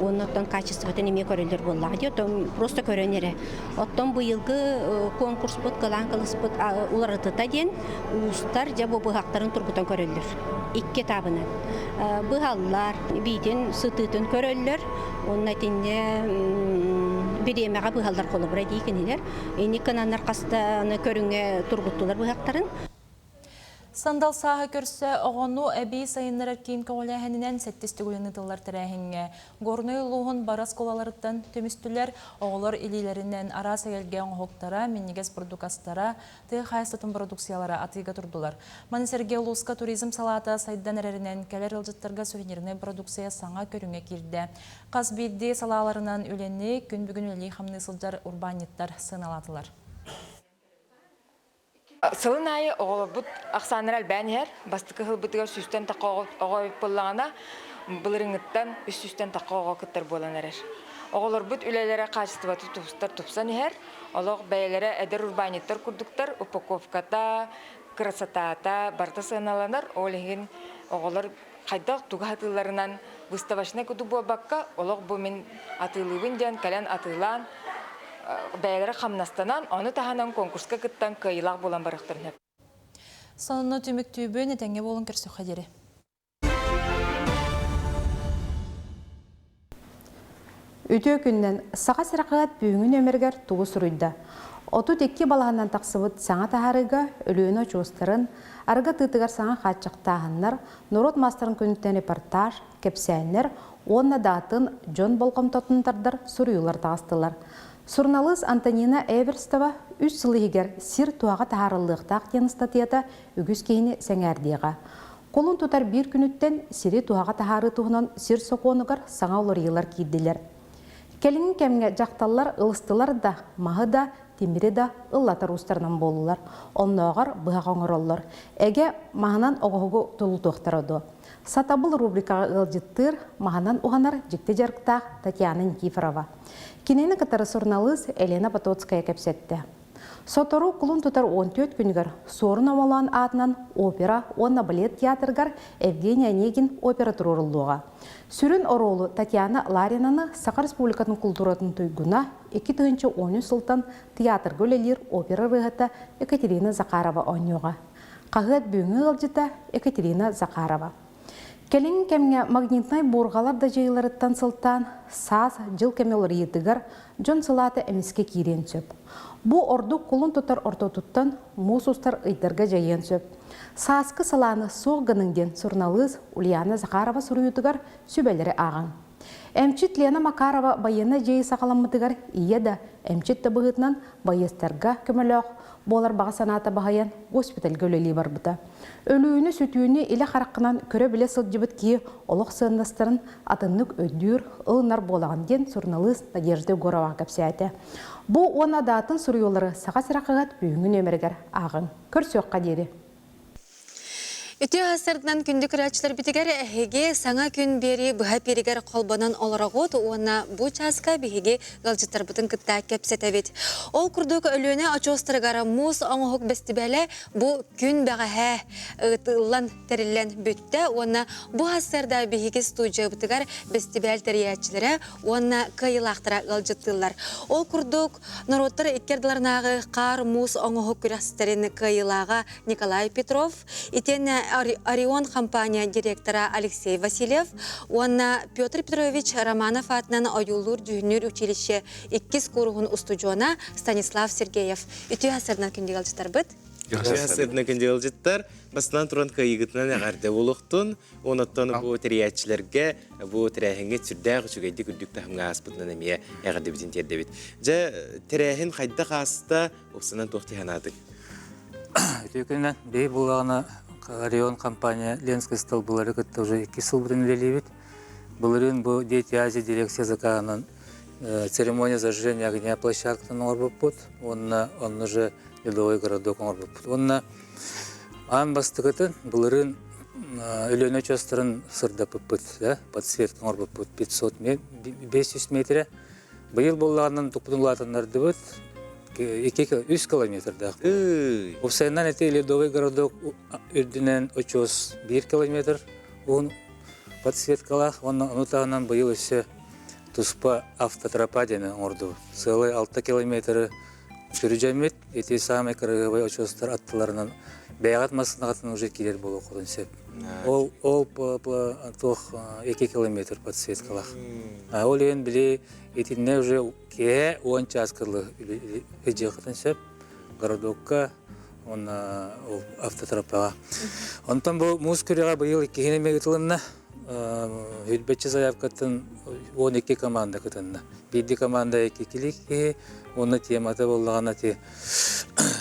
Оннан качествотен эме көрөллөр боллар. Оттон просто көрөнере. Оттон быйылгы конкурс бут, кылан кылыспыт улар ытыта ден устар жабы быгактарын тургутан көрөллөр. 2 табынан. Быгаллар битин сытытын көрөллөр. Онна тинне биремега быгалдар колу бара дейкенилер. Эни кананнар кастаны көрүнгө тургуттулар быгактарын. Сандал саха көрсө оғону әбей сайынлар әркейін көңіләхінінен сәттесті көліні дылар тәрәхінге. Горны луғын барас колаларыттан төмістілер оғылар илилерінен арас әгелген оғықтара, меннегес продукастара, тығы қайыстатын продукциялара атыға тұрдылар. Манисерге Луска туризм салата сайдан әрерінен кәлер ылжыттарға сувениріне продукция саңа көріңе кирді. Қазбейді салаларынан өлені күн бүгін өлі қамны сылжар урбаниттар сыналатылар. Сылын айы оғылбыт ақсанырал бәнер, бастықы ғылбытыға сүстен таққа оғайып болағына, бұлырыңыттан үст-үстен таққа оға күттір болан әрер. Оғылыр бұт үлелері қачыстыбаты тұпыстар тұпсан ер, олық бәйелері әдір урбаниттар күрдіктар, упаковката, красотата, барта сыналанар, олығын оғылыр қайдақ туға атыларынан выставашына күді бұа баққа, олық бұ мен атылығын ден, кәлен атылан, бәйелері қамнастанан, оны тағанан конкурсқа күттан кайылақ болан барықтырын. Сонына түмік түйбен етенге болын көрсі қадері. Үтө күннен саға сырақығат бүйіңін өміргер туғы сұрыйды. Оту текке балағаннан тақсыбыт саңа тахарыға өліөні очуыстырын, арғы тытығар саңа қатшықтағынлар, Нұрот мастарын күніттен репортаж, кепсәйінлер, онна датын жон болғым тотынтардар сұрыюлар тағыстылар. Сурналыз Антонина Эверстова үш сылы егер сир туаға тахарылықтақ деністатията үгіз кейіні сәңәрдеға. Қолын тұтар бір күніттен сири туаға тахары туғынан сир соқуынығар саңа олар елар кейділер. Келіңін кәмге жақталар ылыстылар да, мағы да, темірі да ыллатар ұстарынан болулар. Оннағар бұғақ оңыроллар. Әге мағынан оғығы тұлы тоқтарады. Сатабыл рубрикаға ылжыттыр, мағынан ұғанар жікті жарықтақ Татьяна Никифорова. Кенені кітары сұрналыз Елена Потоцкая кәпсетті. Сотору құлын тұтар 14 күнігер сорын амалан атынан опера, онна балет театргар Евгения Онегин опера тұрырылуға. Сүрін оролу Татьяна Ларинаны Сақа Республикатын культуратын түйгіна 2-10 сылтан театр көлелер опера рығыта Екатерина Захарова ойнуға. Қағыт бүйіңі ғылжыта Екатерина Захарова. Келің кәмге магнитнай борғалар да жайларыттан сылтан саз жыл кәмелер етігір жон сылаты әмеске кейрен сөп. Бұ орду құлын тұтар ортотуттан мұсустар ұйдырға жайын сөп. Саскы саланы соғғыныңден сұрналыз Ульяна Захарова сұрыютығар сөбәлері ағын. Әмчит Лена Макарова байыны жайы сақаламытығар ие да әмчит табығытынан байыстарға көміліғ болар баға санаты бағайын госпитальға өлелей бар бұта. Өліуіні сөтуіні илі қараққынан көрі біле сылжыбыт кие олық сындастырын атынлық өддүр ұлынар болаған ден сұрналыз Надежды Горова кәпсәті. Бұ оны датын сұрыйолары саға сырақығат бүйіңін өміргер ағын. Көрсөк қадері. Үті асырдынан күнді күрәтшілер бітігер әхеге саңа күн бері бұға перегер қолбанан оларағыт, оны бұ часқа бігеге ғалжыттар бұтын күтті кәпсетәвет. Ол күрдік өліні очостырғара мұз оңығық бәстібәлі бұ күн бәғі ұтылан тәрілен бүтті, оны бұ асырда бігеге студия бітігер бәстібәл тәрiyatçilere, оны қайылақтыра ғалжыттылар. Ол күрдік народтар еккерділарнағы қар мұз оңығық күрәстерін қайылаға Николай Петров, итені Орион компания директора Алексей Васильев, онна Петр Петрович Романов атынан Оюлур Дүйінер училище 2 курғын устуджона Станислав Сергеев. Үті асырынан күнде ғалжыттар бұд? Үті асырынан күнде ғалжыттар. Бастынан тұран қайығытынан әғарды олықтын, оныттан бұл тәрiyatçilerге, бұл тәрәхінге түрдәғі жүгейді күрдік тахымға аспытынан әмея әғарды бітін тердебет. Жа тәрәхін қайда қасыта оқсынан тоқтиханадық. Үті күннен бей болағына Орион компания Ленской столбылары күтті уже 2 сыл бұрын үлелейбет. Бұлырын бұл Дети Азия дирекция закағынан церемония зажжения огня площадканы орбып бұд. Он уже Ледовой городок орбып бұд. Онна ан бастығытын бұлырын үлені чостырын сырдапып бұд. Подсветканы орбып бұд 500 метрі. Бұйыл болағынан тұқпының латынларды бұд. 3 километрдақ. Офсайынан әте Ледовый городок үрдінен 1 километр. Он подсветкалақ. Оның ұнытағынан бұйыл өсі тұспа автотропадені орды. Целый 6 километрі жүрі жәмет. Әте самай кірғывай очостар аттыларынан бәйғат масынағатын уже келер болу құдын сеп. Ол 2 километр подсветкалақ. Ол ең біле етінне уже ке 10 часкырлы өжеқытын сеп городокка автотропаға. Онтан бұл мұз күреға бұйыл 2 кенеме ұтылынна үйтбетші заявкатын 12 команда күтінна. Бидді команда 2 келік, оны тематы болғана те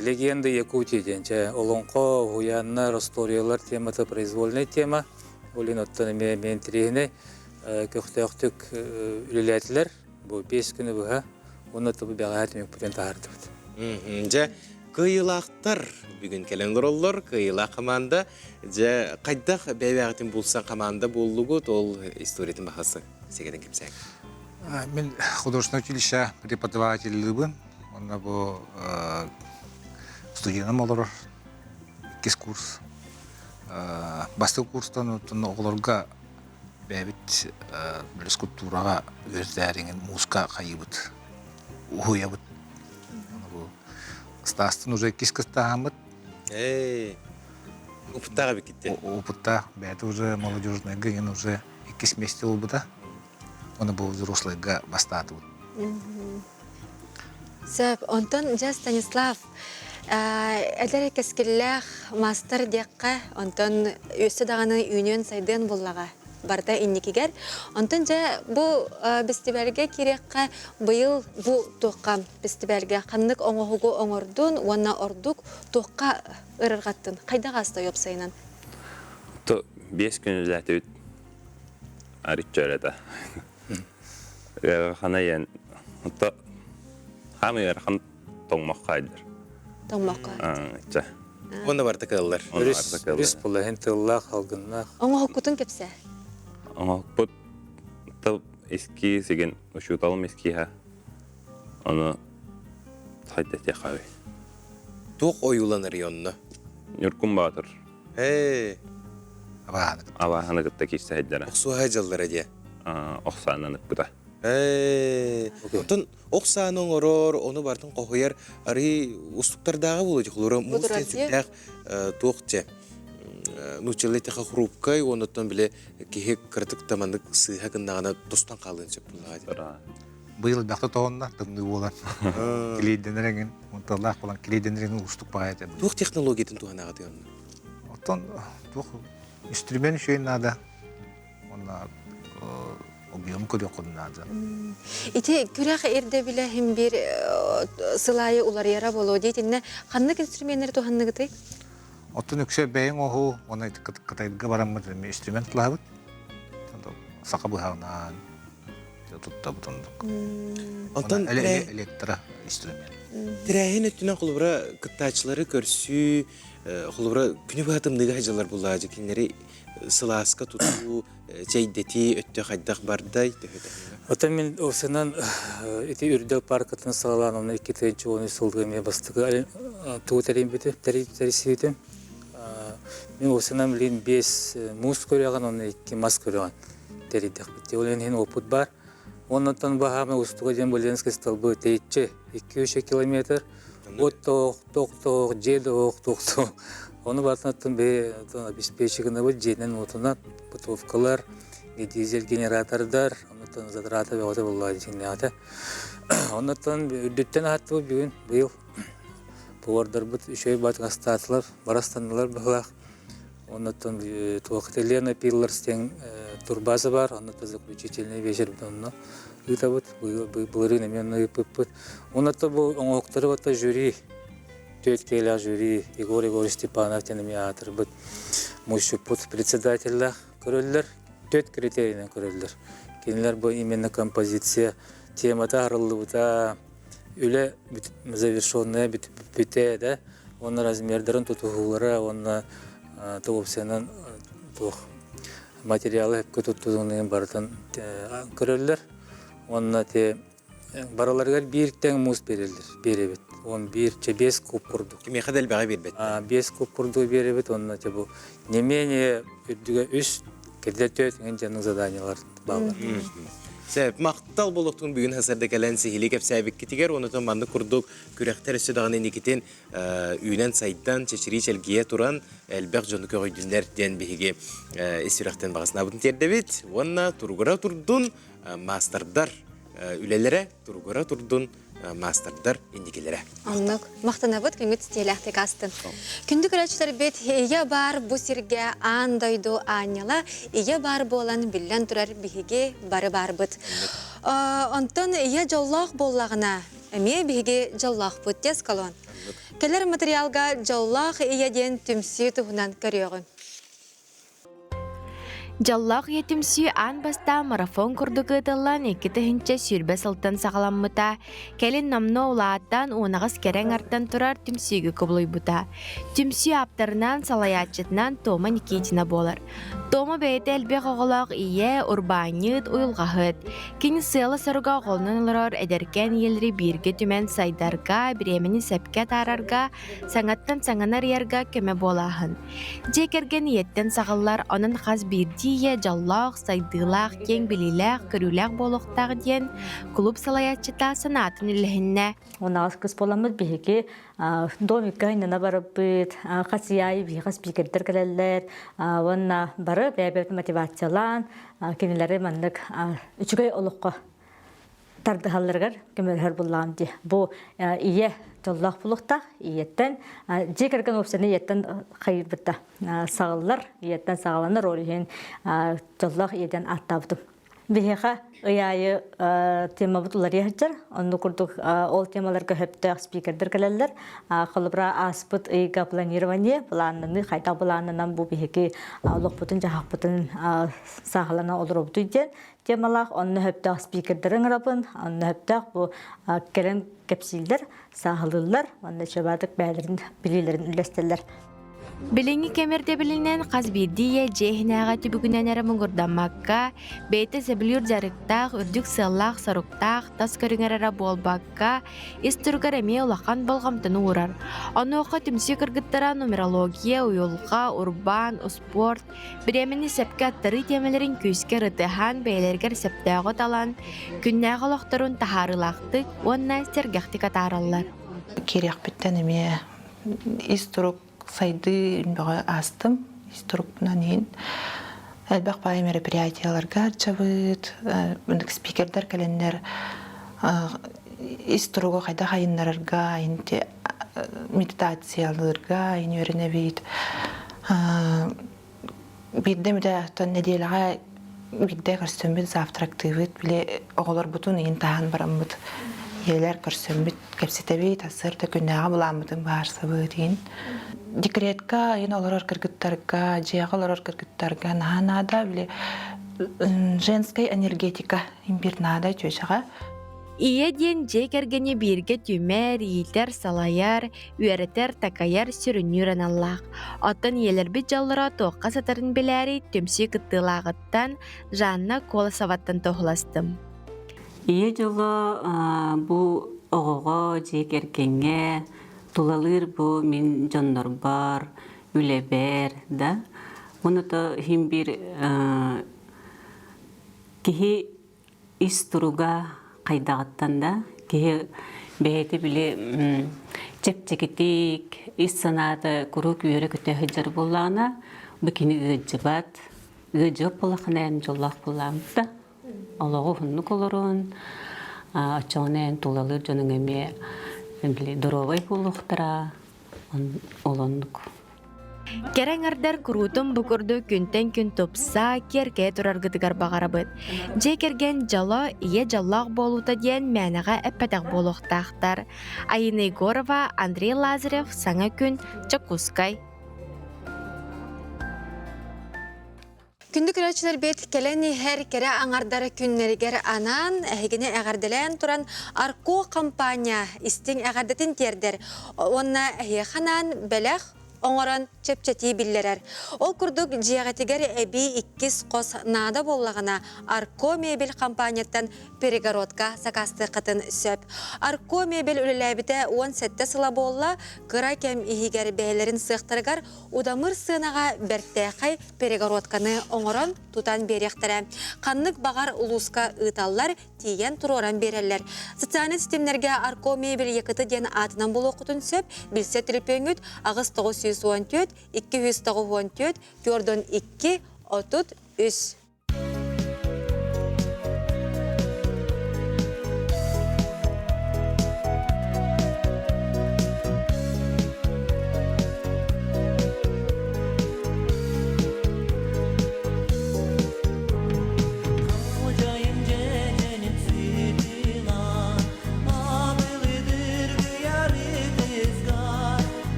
легенда Якутии денче. Олонқо, Гуянна, Росториялар тематы произвольная тема. Олин оттан мен тірегіне көқтөқтік үлеләтілер. Бұл 5 күні бұға, оны тұбы бәға әтімек бұтен тағарды бұд. Жа, Кыйылақтар бүгін келеңдер олар, кыйылақ команда, же қайдақ бәйбәғытын болсан команда болуғыт, ол историятын бақасы сегеден кемсәң. Мен художественное училище преподаватель она был студентом олар, кес курс. Бастыл курстан оларға бәбіт бір скульптураға өрдәріңін музыка қайыбыт, уйабыт. Стастын уже кес кыстағамыт. Опыттаға бекетте? Опытта, бәді уже молодежный ген уже 2 месяца олбыда. Оны бұл взрослыйға бастаты. Сөп, онтон жа Станислав, әлдері кескілләқ мастер деққа, онтон өсі дағаны үйнен сайдын боллаға барда инникігер. Онтон жа бұл бестибәрге керекқа бұйыл бұл тоққам бестибәрге қаннық оңығығы оңырдың, онна ордық тоққа ұрырғаттын. Қайдаға асты өпсайынан? 5 күн үләті өт арит жөреді. Қана ең, хамы ерхан тоңмақ қайдыр. Тоңмаққа? Оны барды қылылар. Үріс бұлы, хен тыллақ, алғынлақ. Оңығы күтін кепсе? Оңық бұд, тып ескі сеген ұшуталым ескіға. Оны қайдет яқауы. Тоқ ойуланыр йонны? Нүркін батыр. Абағаны күтті кешті әйдері. Оқсуға жалдары де? Оқсананып бұда. Отын оқсаның орор, оны бартын қоғыяр, ары ұстықтардағы болу жықлары, мұстен сүттәқ тоқче. Нучылы теқа хрупкай, оныттан біле кеге кіртік тамандық сыйға кіндағына достан қалын сөп бұлға. Бұйыл бәқті тоғында тымды болан. Келейденереген, ұнталақ болан келейденереген ұстық бағайты. Тоқ технологиятын туғанаға дейонды? Оттан тоқ инструмент шөйін нада. Онна объем көрек құдынады. Ити күрәқ ерді білі хем бір сылайы улар яра болу дейтінне қаннық инструменттері туғаннығыты? Оттан өксе бәйін оғу, оны қытайдыға барамыз инструмент лағыт. Сақа бұғағынан тұтта бұтындық. Онтан электро инструмент. Тірәйін өттінен құлыбыра қыттачылары көрсі, құлыбыра күні бұғатымдығы ғажалар бұлға жекенлері сыласқа тұту, чайдети өтті қайдақ бардай. Ота мен осынан эти үрдел паркатын салалан, оны 2-ші оны солдығыме бастығы туы тәрейін беті, тәресі беті. Мен осынан білейін 5 мұз көреген, оны 2 мас көреген тәрейдік беті. Олен хен опыт бар. Оннан бағамы ұстығы ден Ленинский столбы тәйтші 2-3 километр. От тоқ, жеді тоқ. Оны бартынаттың обеспечігіні бұл жеден отына бутовкалар, дизель генератордар, оннан задраты бәғаты болуға дейсіңде аты. Оннан үрдеттен аты бұл бүгін, бұл. Бұлардар бұд үшөй батыға статылар, барастанылар бұғылақ. Оннан туақыт Елена Пилларстен турбазы бар, оннан заключительный вечер бұдынны. Үті бұд, бұлырын әменні үпіп бұд. Оннан бұл оңықтары бұдта жюри. 4 келі жюри, Егор Степанов тенеме атыр бұд. Мұшық бұд председателі көрілдер, 4 критерийні көрілдер. Кенілер бұл именно композиция, темата арылы бұда, үлі завершенная бүте, оны размердерін тұтығылары, оны тұғыпсенің материалы көтіттігінің бардың көрілдер. Оны бараларғар біріктен мұз беребет. Он 5 куб құрдық. Кеме қадал баға бербет? 5 куб құрдық беребет. Оны бұл не менее үрдіге 3 кәді 4 жаңның заданиялар бағылар. Сәп, мақтал болуқтың бүгін хасарда кәлән сихили кәп сәбік кетігер, оны томанды құрдық күрәқтер үсі дағын енекетін үйнен сайттан чешірі чәлгея тұран әлбәқ жоны көғүйдінлер ден бейге есірақтен бағасына бұтын тердебет. Онна тұрғыра тұрдың мастердар үлелері, тұрғыра тұрдың мастердар индикелері. Аннық, мақтана бұд көңіт стеләқті қастын. Күнді көрәтшілер бет, ие бар бұ сірге андайды аняла, ие бар болан білен тұрар біхеге бары бар бұд. Онтын ие жаулақ боллағына, әме біхеге жаулақ бұд тез қалуан. Келер материалға жаулақ ие ден түмсі тұғынан көріғын. Жаллақ етімсі ан баста марафон күрдігі дылан екі түхінче сүрбе сылтын сағаламмыта. Кәлін намны олааттан оңағыз керен арттан тұрар түмсігі көбілой бұта. Түмсі аптарынан салаятчытынан Тома Никитина болар. Тома бәйті әлбек оғылақ ие урбанет ұйылғағыд. Кені сылы сұрға қолынан ұлырар әдеркен елері бірге түмен сайдарға, біремені сәпке тарарға, саңаттан саңанар ерға көмі болағын. Жекерген еттен сағылар оның қаз бірдейе жаллақ, сайдылақ, кен біліләқ, көріләқ болуқтағы ден клуб салаятчыта санатын үліхінне. Онағыз кыз боламыз бейге домикка инана барып бит, қасияй бейға спикердер кәлелер, онна барып бәйбәт мотивациялан, кенелері мәндік үчігай олыққа тардығалырғар көмірғар болам де. Бұл ие жоллақ болуқта, иеттен, жекерген опсаны иеттен қайыр бітті сағылар, иеттен сағаланыр олығын жоллақ иеден аттабдым. Бейға ұяйы тема бұтылар ехджар, онды күрдік ол темаларға хөпті спикердер кәлелер, қолыбыра аспыт ұйға планирование, бұланыны, қайта бұланынан бұл бейге олық бұтын, жағақ бұтын сағалана олыр обды ден, темалақ, онны хөпті спикердерін рабын, онны хөпті бұл кәрін кәпсілдер, сағылылар, онны шабадық бәлерін, білілерін үлестелер. Біліңі кемерде білінен қаз бірдейе жейхінаға түбігінен әрі мұңырданмаққа, бейті сәбілер жарықтақ, үрдік сыллақ, сарықтақ, тас көріңер әрі болбаққа, істіргер әме олақан болғамтыны ұрар. Оны оқа түмсі кіргіттара нумерология, уйылға, урбан, спорт, біремені сәпке аттары темелерін көзге рытыған бәйлергер сәптағы талан, күннәғы лоқтырын тахарылақтық, онна сәргәқті катаралар. Керек біттен әме истұрық сайды үнбіға астым, истұрықпынан ең. Әлбәқ бай мероприятияларға жабыд, спикердер кәлендер, истұрығы қайда қайынларырға, медитацияларға, өріне бейд. Бейді мүді неделіға бейді көрсөмбід, завтрактывыд, біле оғылар бұтын ең тағын барамбыд. Елер көрсөмбід, кәпсетебейд, асырды күннәға бұламыдың барсы бұдың. Декретка, ен олар кіргіттарға, жияғы олар кіргіттарға нағанада, біле женская энергетика имбирнада төшіға. Ие ден жекергені бірге түмер, елтер салаяр, үйәретер такаяр сүрінюрен Аллах. Оттан елер бі жаллыра тоққа сатарын біләрі түмсі күттілағыттан жанна қолы саваттан тоғыластым. Ие жолы бұл оғыға жекергенге тулалыр бұл мен жоннор бар, үлебер, да. Оны да хим бір кихи истыруға қайдағыттан да, кихи бәйті біле чеп-чекетик, ис санаты күрік үйері күті хүджар болағына, бүкіні ғыджыбат, ғыджып болақына ән жолақ болағымыз да. Аллаху хунну колорун, ачоонен тулалыр жонун эме доровай булуктара олондук. Кереңердер күрутун букурду күнтен күн топса керке тураргытыгар багарабыт. Жекерген жало ие жаллақ болута диен мәнеға әппәтәк болуқтақтар. Айына Егорова, Андрей Лазарев, Саңа күн, Чакускай. Күнді күрәтшілер бет келені әр кере аңардары күннергер анан, әйгіне әғарделен тұран Арко компания істің әғардетін тердер. Онна әйханан бәләқ оңыран чепчети биллерер. Ол күрдік жиғатигер әбі 2 қос нада боллағына Арко мебел компанияттан перегородка сақасты қытын сөп. Арко мебел үліләбіті 17 сыла болла, қыра кәм ихигер бәйлерін сықтырғар, удамыр сынаға бәрттәқай перегородканы оңыран тұтан беректірі. Қаннық бағар ұлысқа ұталлар тиен тұроран берелер. Социальный системлерге Арко мебел екіті ден атынан болу құтын сөп, білсе тіліпеңіт ағыз 914, 294, көрден 2, 33.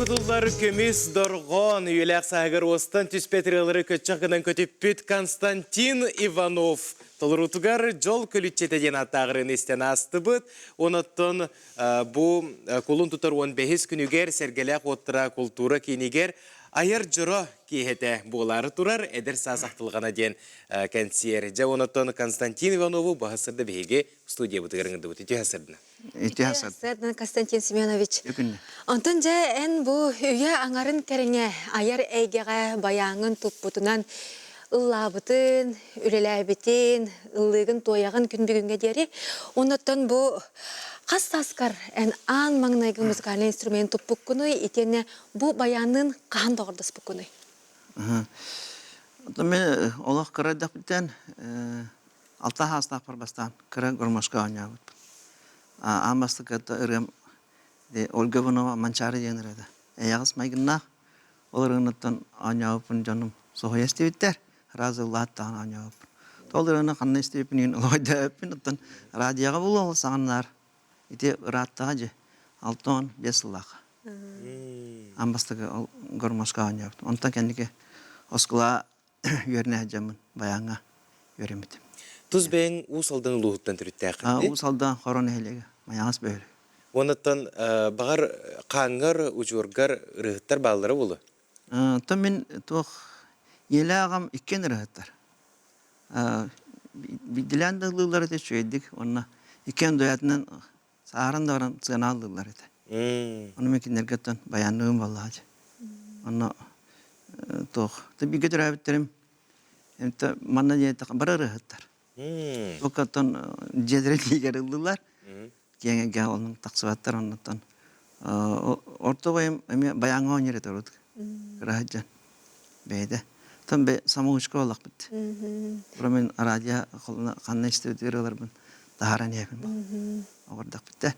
кудуллар көміс дорғон үйеләк сағыр остан түспетрелері көтчақынан көтіппіт Константин Иванов. Толырутугар жол көлітчетеден аттағырын істен асты бұд. Оныттон бұл кулын тұтар 15 күнігер сәргеләк оттыра культура кейінігер айыр жұры кейхеті болары тұрар әдір сасақтылғана ден кәнсер. Жа оныттон Константин Иванову бағасырды бейге студия бұтығырыңды бұд. Үті ғасырдына. Сәдін Константин Семенович. Онтон жа ән бұл үйе аңарын кәріңе айыр әйгеға баяңын тұппұтынан ыллабытын, үлеләбетін, ыллығын тояғын күн бүгінге дері. Оныттон бұл қас таскар ән аң маңнайғы музыкальный инструмент тұппық күні, етені бұл баянын қаған доғырдыс бұл күні. Мен олақ қырайдақ бітен 6 хастақ барбастан қырай ғырмашқа ойнау бұд. Амастық әтті үргім Ольга Иванова манчары денір еді. Әяғыз майгыннақ олар ұнаттан ойнау бұн жаным соғы естебеттер. Разы ұлаттағын ойнау бұн. Толырыны қанна естебепін ойда өппін ұттан радияға бұл ол сағынлар. Ете ұраттаға же 6-5 ұллаға. Амастығы ғырмашқа ойнау бұд. Онтан кәндіке осқыла үйеріне әжемін баяңа үйеремеді. Туз бәң ұсалдан ұлығыттан түрітті әқінді? Ұсалдан қорон әлегі, маяңыз бөлі. Онаттан бағар қаңғар, ұжорғар рығыттар балылары болу? Тон мен тоқ елі ағам үккен рығыттар. Биділән дұғылары да шөйдік, онына үккен дөятынан сағырын да орын сығына алдылар еді. Оны мен кендергеттен баянлығым балығы. Оны тоқ. Бігі түр әбіттерім, манна дейті бары рығыттар. Тоқаттан жедірет егер ұлдылар, кеңеге оның тақсываттар оннаттан. Орта бойым баяңға ойнер еді ұрыдық. Рахаджан бейді. Тон бе самуғышқа олақ бітті. Бұра мен радио қанна істеудер олар бұн дағаран ебін бұл. Оғырдақ бітті.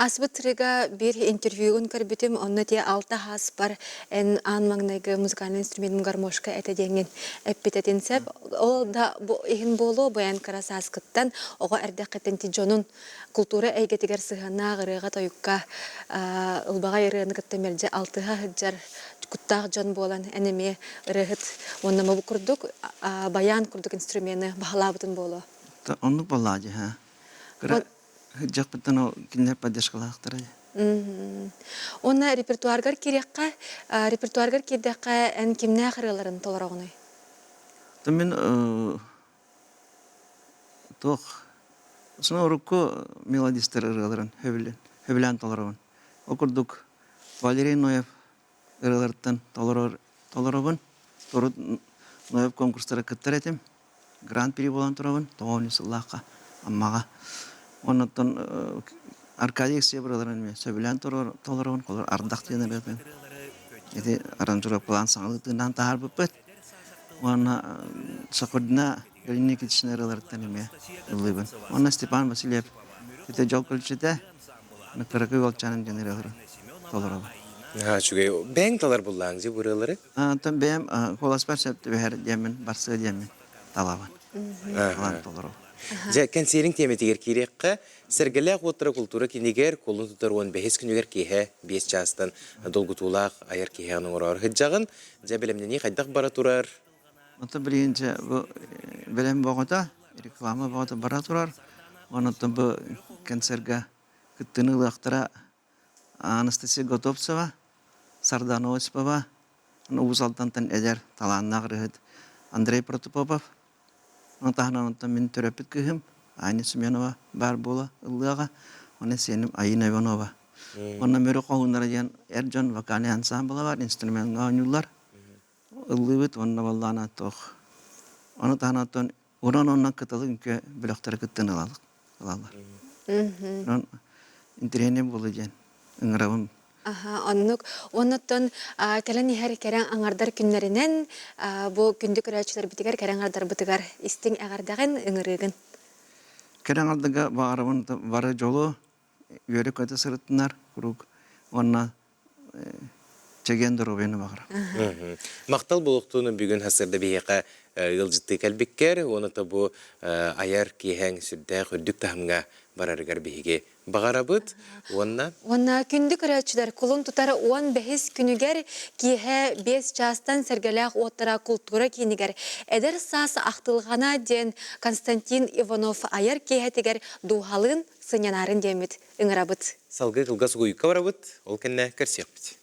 Асбытрыга bir интервьюгун көрбүтүм, онна те 6 хас бар эн ан маңнайгы музыкальный инструмент гармошка этедеңин эппитетин сеп. Ол да ихин болу баян караса аскыттан ого эрдекетен тижонун культура эйгетигер сыгана гырыга тоюкка ылбага эрыны кыттамелже 6-га хыджар куттаг жон болан энеме рыгыт онна мабу курдук баян курдук инструменты бахалабытын болу. Оннук боллади, ха. Жақ бұттан ол кендер падешқалақтыр. Оны репертуаргар керекқа, репертуаргар кедеққа ән кемне ақырыларын толар оғыны? Мен тоқ, сұна ұрыққы мелодистер ұрыларын хөбілен толар оғын. Оқырдық Валерий Ноев ұрыларыттан толар оғын. Торы Ноев конкурстары күттір етім. Гран-при болан тұр оғын. Тоғын ұсыллаққа, аммаға. Оннаттан Аркадий Себраларын мен сөбілен толырауын, қолар ардақ денер өпен. Еде аранжурап қылан саңылықтығынан тағар бұппет. Онна сақырдына өліне кетішін әрілерден еме ұлыбын. Онна Степан Васильев өте жол көлчеде, қырықы олчанын денер өғырын толырауын. Чүгей, бәң талар бұллаңыз бұрылары? Бәм қоласпар сөпті бәр демен, барсығы демен талабын. Толырауын. Жа консерин теметигер кирекка сергелек отра культура кинигер колун тутар 15 күнүгер киһе 5 частан долгутулак аяр киһанын орор хыджагын жа белемнени кайдак бара турар. Ата биринче бу белем богота реклама богота бара турар. Онотон бу концертга кыттыны лактара Анастасия Готовцева, Сарданова Спава, Узалтантан эдер таланнак рыгыт Андрей Протопопов. Онтахынан мен төрөпіт күйім, Айны Семенова бар бола ұллыға, оны сенім Айна Иванова. Оны мөрі қоғынлары ден әржон вокальный ансамблы бар, инструментға ойнулар. Ұллыбыт, оны баллана тоқ. Оны таханаттан, онан кытылы үнке біліқтары кыттын алалар. Интерене болы ден, ұңырауын. Оннук, оннуттан кәлін ихер кәрен аңардар күнлерінен бұл күндік үрәтшілер бітігер, кәрен аңардар бітігер істің әғардағын ұңырығын? Кәрен аңардыға бағарабын бары жолу, үйері көті сұрыттынар, құруқ, онна чеген дұру бені бағарабын. Мақтал болуқтуыны бүгін хасырда бейеқа ылжытты кәлбеккер, оны табу аяр киһәң сүрдә хүрдүк тахымга барарыгар биһиге бағарабыт, онна? Онна күнді көрәтшілер құлын тұтары 15 күнігер киһе 5 частан сәргеләқ оттара культура кейінігер. Әдір сасы ақтылғана ден Константин Иванов аяр киһетігер дуғалын сынянарын демет үңірабыт. Салғы қылғас ғойыққа барабыт, ол кәнне көрсек біт.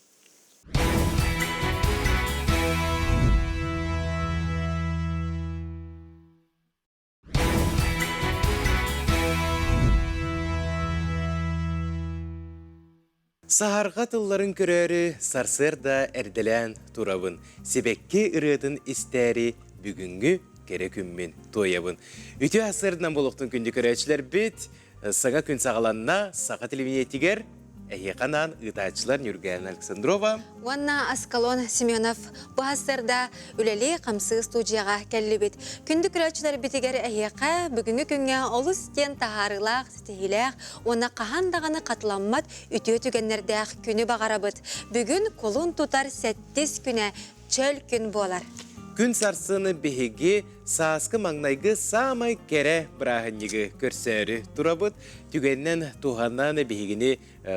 Сахарға тылларын көрәрі сарсырда әрделән турабын. Себекке ырыдын істәрі бүгінгі керекүммен тоябын. Үті асырдан болуқтың күнді көрәчілер бет, саңа күн сағаланна сақа телевинетігер, әйеқанан ұтачылар Нюрген Александрова. Уанна Аскалон Семенов бұғастырда үлелі қамсы студияға кәлі бет. Күнді күрәтшілер бетігер әйеқа бүгінгі күнге олыс кен тағарылақ, стихиләқ, оны қағандағаны қатыламмат үті түгеннердәқ күні бағара бет. Бүгін қолын тұтар 7 күні чөл күн болар. Күн сарсыны бігіге сасқы маңнайғы самай кере бірағынығы көрсәрі тұрабыт. Түгеннен туғаннан бігігіне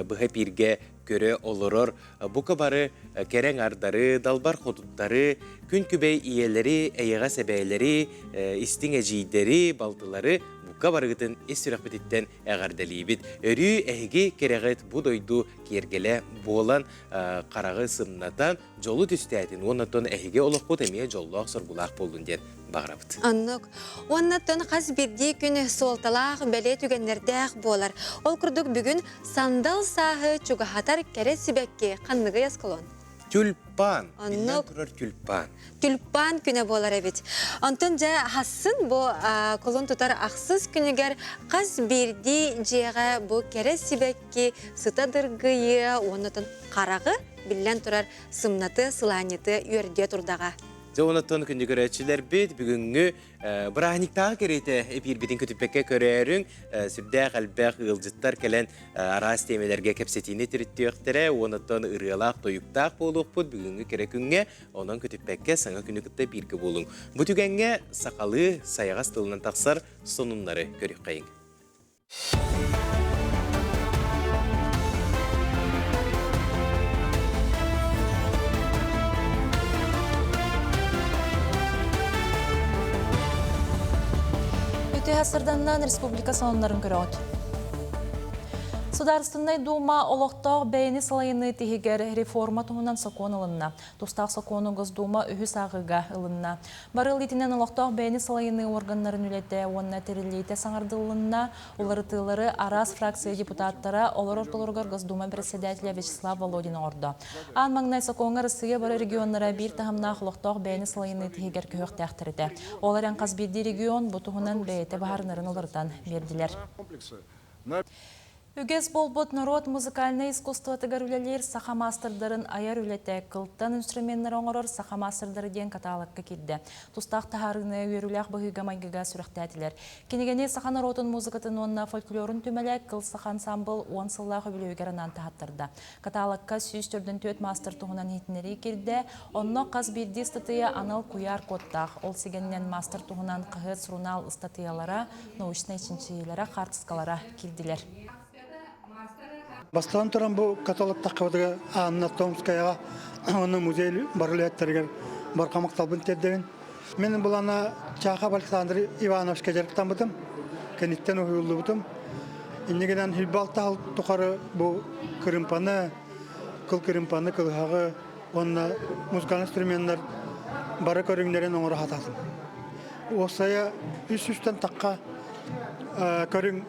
бұға пирге көрі олырыр. Бұқа бары керен ардары, далбар қодуттары, күн күбей иелері, әйіға сәбәйлері, істің әжейдері, балтылары бұқа барығытын ес-сүрақ бітіттен әғардалейбіт. Өрі әйге кереғет бұдойду кергелі болан қарағы сымнатан жолы түстәтін. Оннаттан әйге олық бұд әмей жолы ақсыр бұлақ болдың ден бағырабыт. Аннық, оннаттан қаз бірді күн солталақ бәле түгеннердәқ болар. Ол күрдік бүгін сандал сағы чуғахатар кәрі сібәкке қаннығы яскалон. Тюльпан. Аннық. Тюльпан. Тюльпан күні болар әбет. Антон жа хасын бұл қолын тұтар ақсыз күнігер қаз бірді жеға бұл кәрі сібәкке сытадырғыйы, оннаттан қарағы біллән тұрар сымнаты, сыланиты үйерде тұрдаға. Жоғынаттан күнді көрәтшілер бет бүгінгі бірағынықтағы керейті әпір бетін көтіппәкке көрерің сүрдә қалбәқ ғылжыттар кәлін арас темелерге кәпсетіне түрітті өқтірі, онаттан ұрғалақ тойықтақ болуқ бұд бүгінгі керекүнге, онан көтіппәкке саңа күні күтті біргі болуң. Бұ түгенге сақалы саяғас тылынан тақсар сонунлары көрік қайың. Асырданнан республика сонларын көрөт. Сударственный дума олоқтақ бәйіні салайыны тегегер реформа туғынан сокон ылынна. Тустақ сокону Госдума үхі сағыға ылынна. Барыл етінен олоқтақ бәйіні салайыны органнарын үлетті, онына терілейті саңарды ылынна. Олары тылары арас фракция депутаттары олар ортолырғар Госдума председателя Вячеслав Володин орды. Ан маңнай соконға рысыға бары регионлара бір тағымнақ олоқтақ бәйіні салайыны тегегер көхіқ тәқтірді. Олар ән қазбедді регион бұтығынан бәйті бағарынарын олардан берділер. Үгес болбут народ музыкальный искусство тыгарулялер саха мастerdарын аяр үлете кылттан инструменттер оңорор саха мастerdары ден каталыкка кирде. Тустак тахарыны үйрүлях быгыга майгыга сүрөктәтилер. Кенегене саха народун музыкатын онна фольклорун түмелек кыл саха ансамбл 10 сыллах өбүлөгөрүнан тахаттырды. Каталыкка 104 мастер тугунан хитнери кирде. Онно каз бирди статыя анал куяр коттах. Ол сигеннен мастер тугунан кыгыт сурунал статыялара, научный чинчилера, хартскалара кирдилер. Бастан тұран бұл каталог таққабыдығы Анна Томскаяға оны музей барлеттергер барқамақ талбын теддеген. Мен бұл ана Чахаб Александр Иванович кәжеріктен бұдым, кәнеттен ұйылды бұдым. Иннегенен хүлбалта тұқары бұл кірімпаны, кыл кірімпаны, кылғағы, онына музыкал инструменттер бары көріңдерін оңыры хатадым. Осая үш-үштен таққа көрің,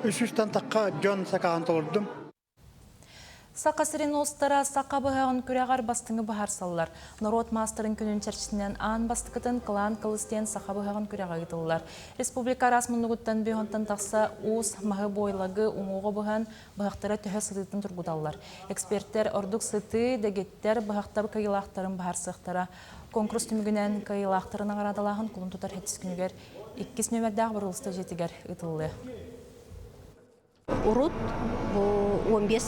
үш-үштен таққа жон сақаған толырдым. Сақа сирен остара сақа бұғағын көрәғар бастыңы бұғар салылар. Народ мастерын күнін чәрчісінен аң бастықытын қылан қылыстен сақа бұғағын көрәға ғытылылар. Республика расмынығыттан бүйонтан тақса уыз мағы бойлығы ұңығы бұған бұғақтары түхі сытытын тұрғыдалылар. Эксперттер ордық сыты дегеттер бұғақтар кайылақтарын бұғар сықтара. Конкурс түмігінен кайылақтарын ағарадалағын құлын тұтар хеттіс күнігер 2 нөмірдәғ бұрылысты жетігер ұтылы. урут 15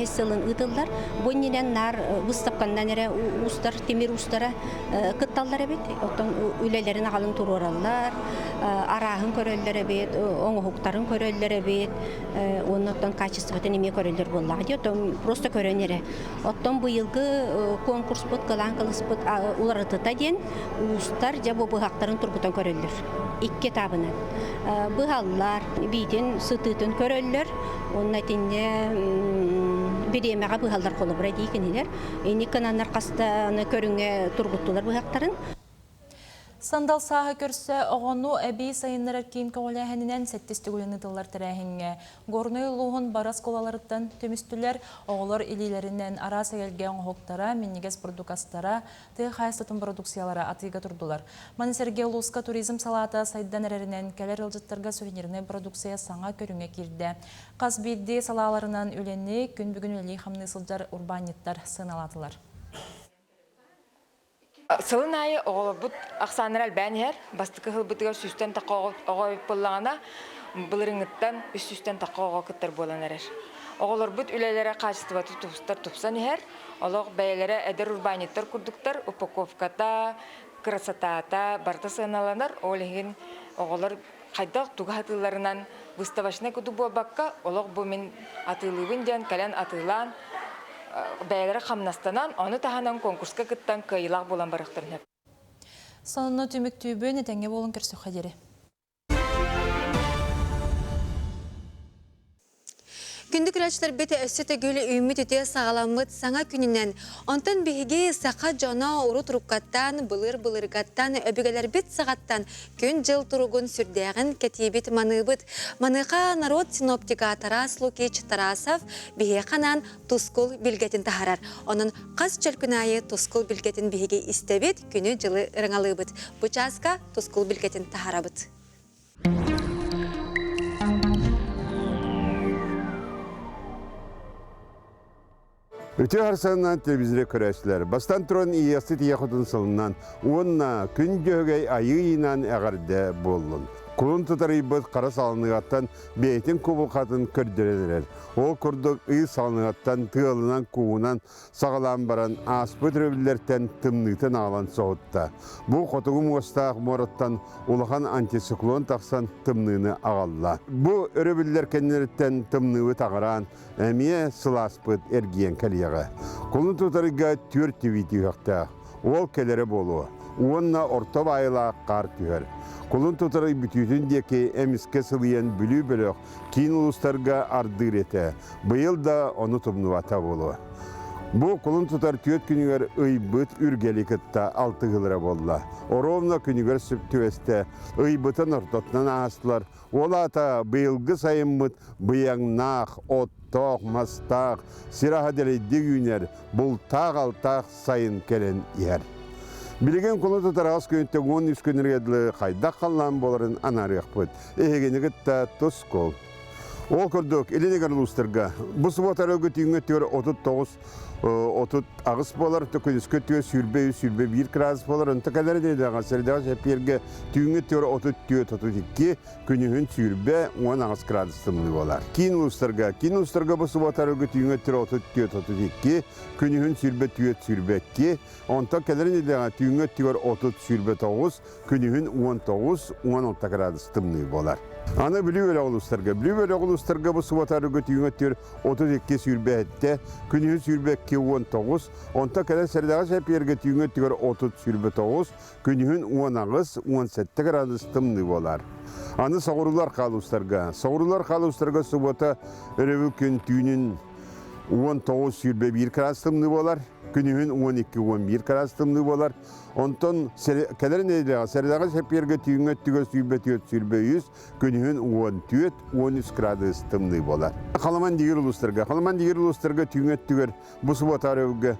сылын ытылдар. Боннинен нар выстапкандан эре устар, темир устара кытталлар эбит. Оттон үлелерин агалын турураллар, арахын көрөллөр эбит, оңохуктарын көрөллөр эбит. Оннотон качествотын эме көрөллөр боллар. Оттон просто көрөнере. Оттон быйылгы конкурс бут, кылан кылыс бут улар ытыта ден устар жабы быхактарын тургутан көрөллөр. 2 табынан. Быхаллар битен сытытын көрөллөр. Онна тинне биремега быхалдар колу бара дейкенилер. Эни канандар кастаны көрүнгө тургуттулар быхактарын. Сандал саха көрсө оғону әбей сайыннар әркейін көңіләхінінен сәттестігіліні тылар тәрәхінге. Горной луғын барас колаларыттан төмістілер оғылар илилерінен ара сәгелген оғықтара, меннегес продукастара, тыға қайыстатын продукциялара атыға тұрдылар. Манисерге Луска туризм салата сайдан әрерінен кәлер ылжыттарға сувениріне продукция саңа көріңе кирді. Қазбейді салаларынан өленне күн бүгін өлі қамны сылдар урбаниттар сыналатылар. Сылын айы оғылы бұд ақсанырал бәнер, бастықы ғылбытыға сүстен таққа оғай болағына, бұлырыңыттан үст-үстен таққа оға күттір болан әрер. Оғылыр бұд үлелері қачыстыбаты тұпыстар тұпсан ер, олық бәйелері әдір урбаниттар күрдіктар, упаковката, красотата, барта сыналанар, олығын оғылыр қайдақ туға атыларынан выставашына күді бұа баққа, олық бұ мен атылығын ден, кәлен атылан, бәйелері қамнастанан, оны тағанан конкурсқа күттен кайылақ болан барықтырын. Сонына түмік түйбін етенге болын көрсі қадері. Күндік үрачлар беті өссеті гөлі үймет өте сағаламыд саңа күнінен. Онтан бейге сақа жона ұру тұрыққаттан, бұлыр-бұлырғаттан, өбігелер бет сағаттан күн жыл тұрығын сүрдәғін кәтебет маныбыд. Маныға народ синоптика Тарас Лукич Тарасов бейге қанан тұскул білгетін тахарар. Оның қас чөлкінайы тұскул білгетін бейге істебет күні жылы рыңалыбыд. Бұчасқа тұскул білгетін тахарабыд. Өте арсанынан телевизоре көрәшілер. Бастан тұрын иясы тияқытын сылынан, онына күн жөгей айығынан әғарды болын. Құлын тұтары бұд қара салынығаттан бейтін көбіл көрдірелер. Ол күрдік үй салынығаттан тығылынан куынан сағалан баран аспыт рөбілерден тымнықтан ағалан соғытта. Бұл қотығым остақ мораттан улахан антициклон тақсан тымнығыны ағалла. Бұл рөбілер кәнереттен тымнығы тағыран әмие сыласпыт әргиен кәлияға. Құлын тұтарыға түр тевейті өқтақ. Ол кәлері болуы. Онна орта байла қар түйер. Құлын тұтары бүтүтін деке әміске сылыен бүлі-бүліқ кейін ұлыстарға ардыр еті. Бұйыл да оны тұмнывата болуы. Бұл құлын тұтар түйет күнігер ұйбыт үргелі кітта 6 ғылыра болла. Оровна күнігер сүптүвесті ұйбытын ұртотынан ағастылар. Ол ата бұйылғы сайынмыт бұяңнақ, оттоқ, мастақ, сирахаделейді күнер бұл тақ-алтақ сайын келен ер. Білеген құлы тұтар ағыз көнетті 13 күнергеділі қайдақ қалан боларын анарық бұд. Егенігітті тұс қол. Ол күрдік, елінегер ұлыстырға. Бұсы бұтар өгі түйінгі түйір 30 ағыз болар, күніскі түйір сүрбе 1 градус болар. Үнті кәлері дейді ағыз сәрдіғаш әперге түйінгі түйір 30-32 күнігін сүрбе 10 ағыз градус тымны болар. Кейін ұлыстырға бұсы бұтар өгі түйінгі түйір 30-32 күнігін сүрбе 2 онта кәлері дейді ағыз түйінгі түйір 30-9 күнігін 19-16 градус тымны болар. Аны білі өлі ұлыстырға бұсы бұтар өгі түйінгі түйір 32 сүрбе әтті күнігін сүрбе 19, онта кәлі сәрдіғаш әперге түйінгі түйір 30 сүрбе 9, күнігін 10-17 градус тымны болар. Аны сағырулар қалыстарға сұбыта өреві күн түйінін 19 сүрбе 1 градус тымны болар, күнігін 12-11 градус тымны болар. Онтон кәлерін әйдіға сәрдіғаш әперге түйінгі түйір сүрбе 100, күнігін 14-13 градус тымны болар. Қаламан дегер ұлыстырға түйінгі түйір бұсы батар өгі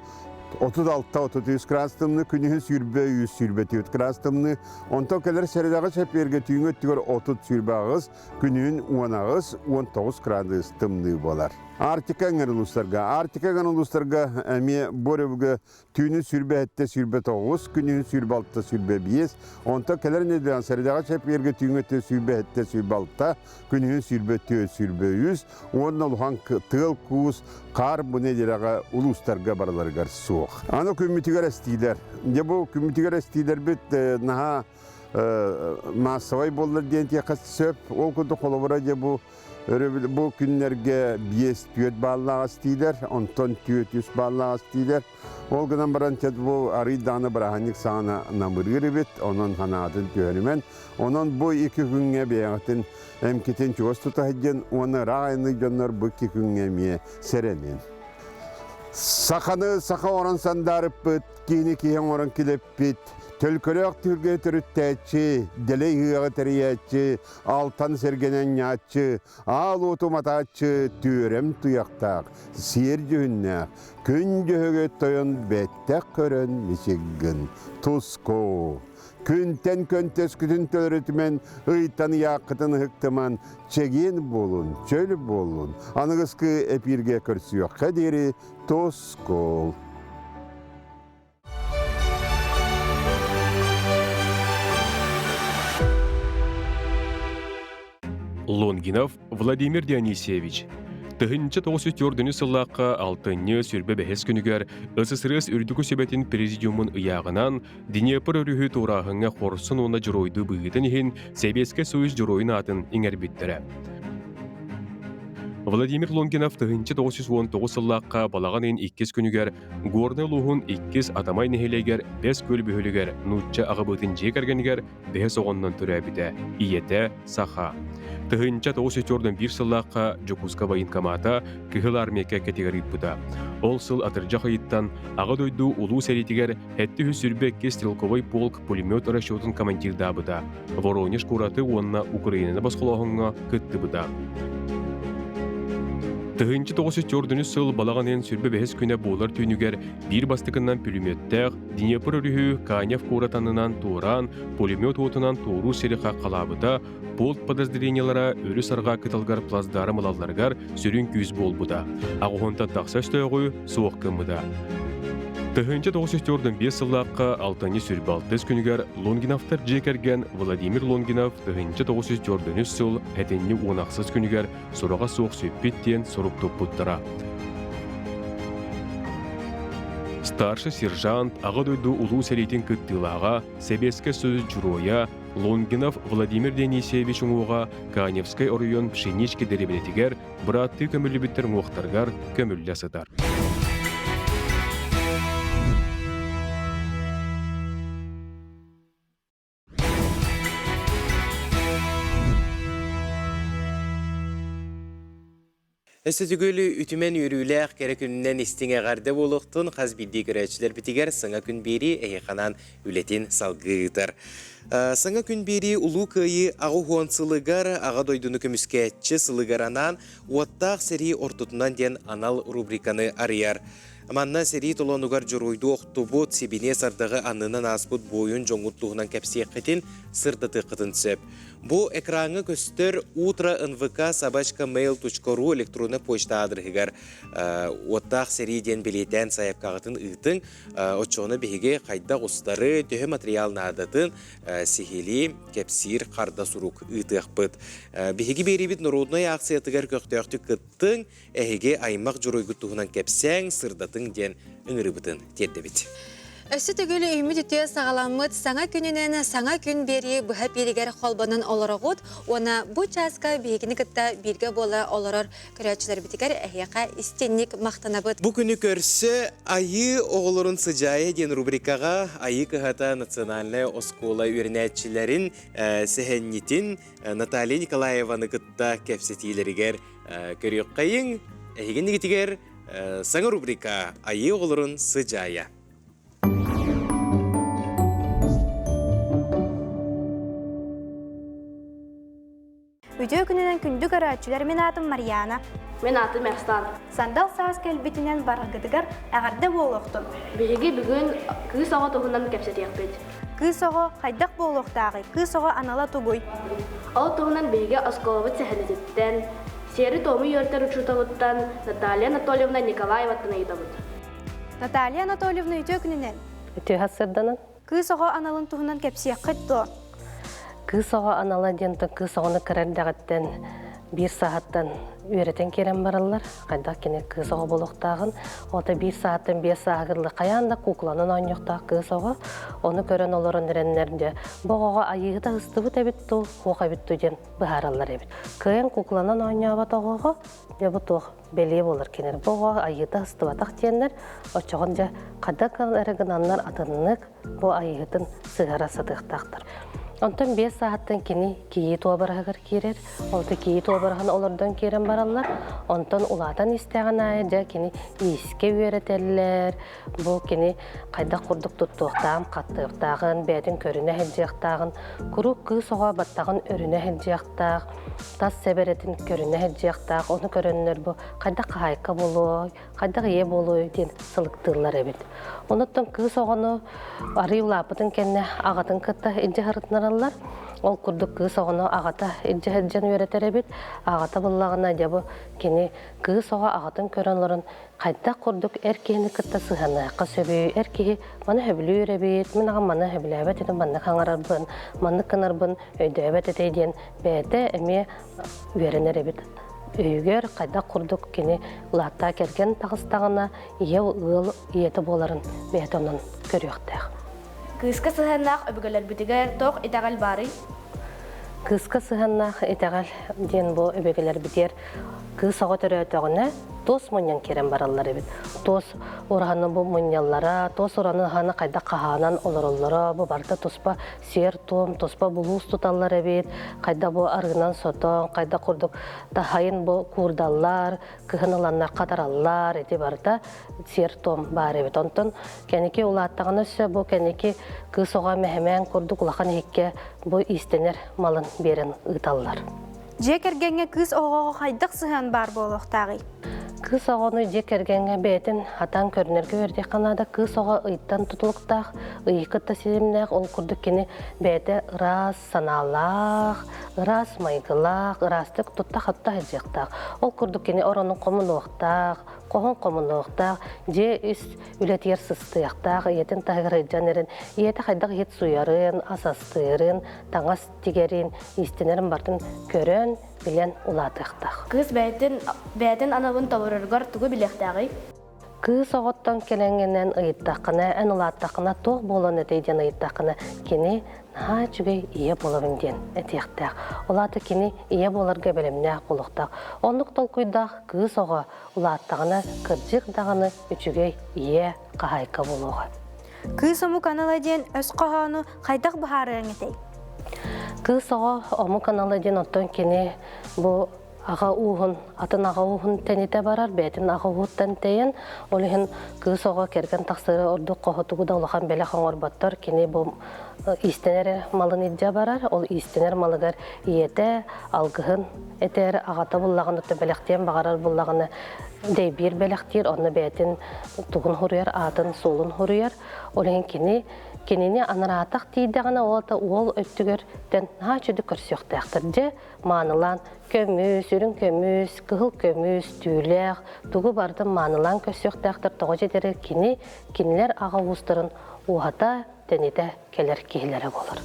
36-33 krastımını, günühün sürbe 100 sürbe tüyüt krastımını, onta keler seridağı çeperge tüyüngöt tügör 30 sürbe ağız, günühün 10 ağız, 19 krastımını bolar. Artika ngana uluslarga emi borevge tüyünü sürbe hette sürbe 9, günühün sürbe 6 sürbe 5, onta keler neden seridağı çeperge tüyüngöt sürbe hette sürbe 6, günühün sürbe tüyü sürbe 100, onunla luhan tığıl kuğuz, kar bu nediraga uluslarga baralargar soğuk. Ana kümmütüger estiler. Ya bu kümmütüger estiler bit naha masavay bollar diyen tiyakas söp. Ol kudu kolabora ya bu günlerge biyes tüyet bağlağı estiler. Onton tüyet yüz bağlağı estiler. Ol gıdan baran tet bu arı dağını bırahanlık sana namırgır bit. Onun hanadın tüyönümen. Onun bu iki günge beyahtın emketin çoğuz tutahidyen. Ona rağını canlar bu iki günge miye seremen. Saka oran sandarıp bit, kini kihen oran kilip bit, tölkölök türge türütteçi, dele hıyağı teriyetçi, altan sergenen yatçı, al otomatçı, türem tuyaktaq, siyir cühünnek, kün cühüge toyun bettek körön misigin, tusko. Күнтен көнтес күтін төлретімен, ұйтаны яқытын хықтыман, чеген болун, чөл болун. Анығызқы әпирге көрсіуі қадері тоскол. Лонгинов Владимир Дионисевич. Тыгынчы 904 сыллаққа 6-ны сүрбе бәхес күнігер СССР үрдігі сөбетін президиумын ұяғынан Днепр өрігі турағыңа қорсын оны жұройды бұғытын ехін Себеске сөз жұройын атын еңер біттірі. Владимир Лонгинов тыгынчы 919 сыллаққа балаған ең 2 күнігер горны луғын 2 атамай нехелегер 5 көл бөхілігер нұтчы ағыбытын жекергенігер бәхес оғыннан түрі біті, иеті, саха. Тыгынча 904 сыллаққа Жокуска военкомата кыгыл армияка категорит бұда. Ол сыл атыржа қайыттан аға дойду улу сәритігер әтті хүсірбе стрелковой полк пулемет расчетын командирда бұда. Воронеж кураты онна Украинаны басқылағынға күтті бұда. Тыгынчы 904 сыл балағанен сүрбе бәхес күні болар түйінігер бір бастықынан пулеметтәқ, Днепр үрігі Канев куратанынан туыран, пулемет отынан туыру серіға қалабыда, полк подразделениялара өрі сарға кыталгар плаздары мылаларгар сүрін күйіз бол бұда. Ағуғынта тақса өстөйғүй суық кымыда. Тыгынчы 904 сыллаққа 6-ны сүрбе 6 күнігер Лонгиновтар жекерген Владимир Лонгинов тыгынчы 904 сыл әтенні онақсыз күнігер сұраға соқ сөппеттен сұрып топпыттыра. Старшы сержант аға дойду улу сәрейтін күттілаға Себеске сөз жүроя Лонгинов Владимир Денисевич ұңуға Каневскай орыйон пшеничке деребелетігер бұратты көмілі біттер мұқтарғар көмілі сыдар. Өстігілі үтімен үріләқ кәрі күнінен істіңе ғарды болуқтың қаз білді көрәтшілер бітігер сыңа күн бері әйқанан үлетін салғыдыр. Сыңа күн бері ұлу көйі ағы хуансылығар аға дойдыны көміскәтші сылығаранан уаттақ сәрі ортутынан ден анал рубриканы арияр. Манна сери толонугар журуйду оқтубут сибине сардағы аннынан аспут бойын жоңуттуғынан кәпсеқетін сырдаты қытын сөп. Бу экраны көстер утра nvk @mail.ru электронны почта адресыгар оттақ сериден билетен саяпқағытын ұйтын отчоны беге қайда ғыстары төхі материал надатын сихили кәпсир қарда сұрук ұйтық бұд. Беге беребет народной акциятығар көқтөқті күттің әйге аймақ жұройгыттуғынан кәпсәң сырдатын ден үңірі бұтын тетті бет. Өсі түгілі үймі дүтте сағаламыд саңа күнінен саңа күн бері бұға берігер қолбанын оларығыд, оны бұ часқа бейгіні күтті бірге болы оларыр көрәтшілер бітігер әйеқа істенник мақтана бұд. Бұ күні көрсі айы оғылырын сыжайы ден рубрикаға айы кығата национальная оскола үйрінәтшілерін сәхеннетін Наталья Николаеваны күтті кәпсетейлерігер көрек қайын әйген негетігер саңа рубрика айы оғылырын сыжайы. Үтө күнінен күндік өрәтшілер мен атым Марьяна. Мен атым Әхсан. Сандал саас кәлбетінен барғыдығар әғарда болуқтын. Биһиги бүгүн кыыс оҕо туһунан кэпсэтиэхпит. Кыз оғы қайдақ болуқтағы, кыз оғы анала тугуй. Ол туһунан биһиги осколобут сэхэлититтен, сери тому йортер учутабыттан Наталья Анатольевна Николаеваттан ыйдабыт. Наталья Анатольевна үтө күнінен. Үтө хасырданын. Кыз оғы аналын туһунан кәпсиек қытту. Кыз оғы анала дентін кыз оғыны кірәрдәғіттен 1 сағаттан үйретен керен баралар. Қайдақ кені кыз оғы болуқтағын. Ота 1 сағаттан 5 сағырлы қаянда кукланын ойнықтақ кыз оғы. Оны көрен оларын әренлерінде. Бұл оғы айығыда ұстыбыт әбітту, қоға біттуден бұхаралар әбіт. Күйен кукланын ойнабат оғы, ебіт оғы беле болыр кенер. Бұл оғы айығыда ұстыбатақ тенлер. Очоғын жа қадақ әрігін анлар атынық бұл айығытын сығара садықтақтыр. Онтан 5 сағаттан кені кейі туабарағыр керер. Олты кейі туабарағын олардан керен баралар. Онтан улатан істеген айда кені еске өретелер. Бұл кені қайда құрдық тұттуқтағын, қаттықтағын, бәдін көріне хәджіқтағын, күрік кыз оға баттағын өріне хәджіқтақ, тас сәберетін көріне хәджіқтақ. Оны көрінлер бұл қайда қайқа болуы, қайда ие болуы ден сылықтығылар әбет. Оныттан кыз оғыны ары улапытын кәне ағатын кітті инжі ғырытнаралар. Ол күрдік кыз оғыны ағата инжі хәджін өретер әбет. Ағата бұллағына дебі кені кыз оға ағатын көрінлерін қайда күрдік әркені кітті сығаны қа сөбей әркеге маны хөбілі өребет, мен ағам маны хөбілі әбет едім, маны қаңарарбын, маны қынарбын, өйді әбет етейден бәді әме өренер әбет. Өйгер қайда құрдық кені латта керген тағыстағына ел ұл еті боларын бәді онын көріқтәқ. Кызка сығаннақ өбігілер бітігер тоқ итағал бары. Кызка сығаннақ итағал ден бұл өбігілер бітер. Кыз оғы түрі өтіғіне тос мұниян керен баралар ебет. Тос ұрғаны бұл мұниялара, тос ұрғаны ғаны қайда қағанан олар-олары, бұл барда тоспа сер том, тоспа бұлуыз тұталар ебет, қайда бұл арғынан сотон, қайда құрдық тахайын бұл күрдалар, кығыныланнар қатаралар, еті барда сер том бар ебет. Онтын кәнеке ұлаттағаны өсі бұл кәнеке кыз оға мәхемен құрдық ұлақан екке бұл истенер малын берін ұталар. Жек әргенге кыз оғығы қайдық сыған бар болуқтағы? Кыз оғыны жек әргенге бәйтін атан көрінерге өрде қанада кыз оға ұйттан тұтылықтақ, ұйқытта сезімнәқ, ол күрдік кені бәйті ұрас саналақ, ұрас майғылақ, ұрастық тұттақ атта әжіқтақ. Ол күрдік кені ораның қомынуықтақ, қоғын қомынуықтақ, же үс үлетер сыстияқтақ, етін тағыры жанерін, еті қайдақ ет суярын, асастырын, таңас тегерін, истенерін бартын көрін, білен ұлатықтақ. Кыз бәйтін анабын табырырғар тұғы білектағы? Кыз оғыттан келенгенен ұйыттақына, ән ұлаттақына тоқ болын әтейден ұйыттақына кені наға жүгей ие болуынден әтеқтақ. Олаты кені ие болырға бөлімнәқ болуқтақ. Ондық тол құйдақ кыз оғы ұлаттағына кіржік дағыны үчігей ие қағайқа болуға. Кыз ому каналаден өз қағаны қайдақ бұхары әңетей? Кыз оғы ому каналаден оттан кені бұл аға уғын, атын аға уғын тәнеті барар, бәйтін аға уғыттан тәйін, олығын кыз оға керген тақсыры орды қоғытуғыда олыған бәлі қаңыр баттар, кені бұл истенер малын иджа барар, ол истенер малығар иеті алғығын әтер ағата бұллағын өтті бәліқтен бағарар бұллағыны дәй бір бәліқтер, оны бәйтін тұғын хұрыяр, атын солын хұрыяр, олығын кенені анаратақ дейдіғана ол өттігерден наға жүді көрсіқтәқтір. Же манылан көміз, үрін көміз, кығыл көміз, түйіләқ, тұғы бардың манылан көрсіқтәқтір. Тоғы жетері кенелер аға ұстырын уғата дәнеті келер кейлері болыр.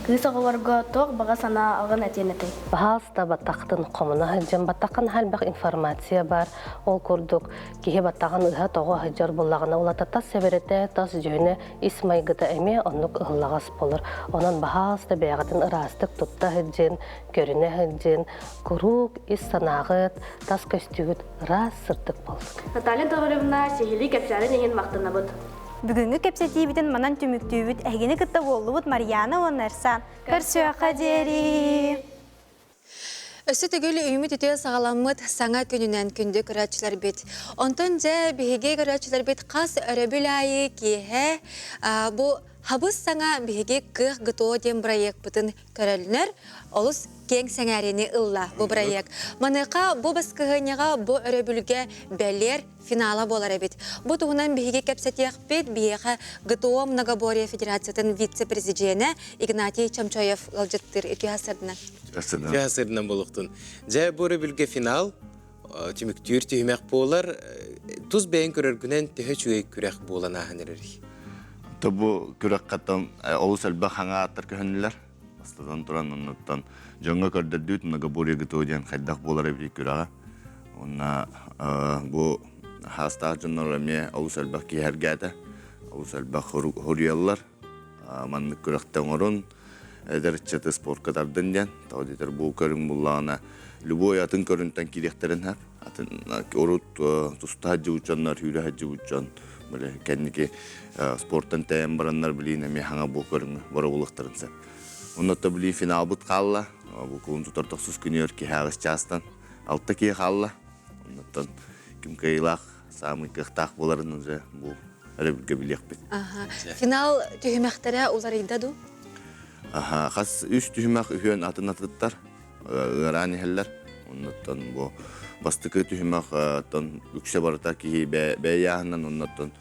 Кыз оғыларға тоқ баға сана ағын әтенеті? Бағалыста баттақтың қомына ғыджын, баттақын әлбәқ информация бар. Ол көрдік кейі баттағын ұға тоғы ғыджар болағына олата тас сәбіреті, тас жөйні исмайғыда әме онық ұғылағас болыр. Онын бағалыста бәғатын ұрастық тұтта ғыджын, көріне ғыджын, күрік, ис санағыт, тас көстігіт ұрас сыртық болдық. Наталья Таваревна сехили кәпсәрін еген вақтына бұд. Бүгінгі кәпсетейбіден манан түміктүйбіт әгені кітті болуыт Марьяна онарсан. Көрсіяқа дері! Өсі түгілі үйімі түтеу сағаламыд саңа күнінен күнді көрәтшілер бет. Онтон жа бігеге көрәтшілер бет қас өрөбіл айы кейе бұл Хабыс саңа биһиги кых гыто дем проект бытын көрөлүнөр, олус кең сәңәрени ылла бу проект. Маныка бу баскыгыняга бу өрөбүлгө бәлер финала болар эбит. Бу тугунан биһиги кепсетиях бит биеха ГТО Многоборье Федерациятын вице-президенті Игнатий Чамчоев ылжыттыр итүхасырдына. Итүхасырдынан болуктун. Жай бу өрөбүлгө финал тимиктүр түймәк болар. Туз бәйін көрөргүнен төһө чүгей күрәк болана ханырыр. Табу күрәк каттан олус әлбә хаңа аттар көһөнләр. Астадан туран оннан жаңга көрдөрдүт Многоборье ГТО дигән хайдак болар эбит күрәгә. Онна бу хаста жоннорме олус әлбә киһәргәдә. Олус әлбә хорыяллар. Манны күрәктән орын эдәрчәте спорт катардын дигән. Тавдитер бу көрүн буллана любой атын көрүнтән кирәктерен һәм атын орут туста җучаннар хүрә җучан. Böyle kendiki sporttan teyem baranlar bileyim mi hanga bu körün bara buluktarınsa. Onu da bileyim final but kalla. Bu kulun tutartaksız günüyor ki her çastan. Altta ki kalla. Ondan kim kıyılak samı kıhtak bularınca bu öyle bir gebiliyek bit. Final tühümektere ularıydı du? Kas üç tühümek ühün atın atıttar. Rani heller. Ondan bu bastıkı tühümek ton yükse barata ki beyahından ondan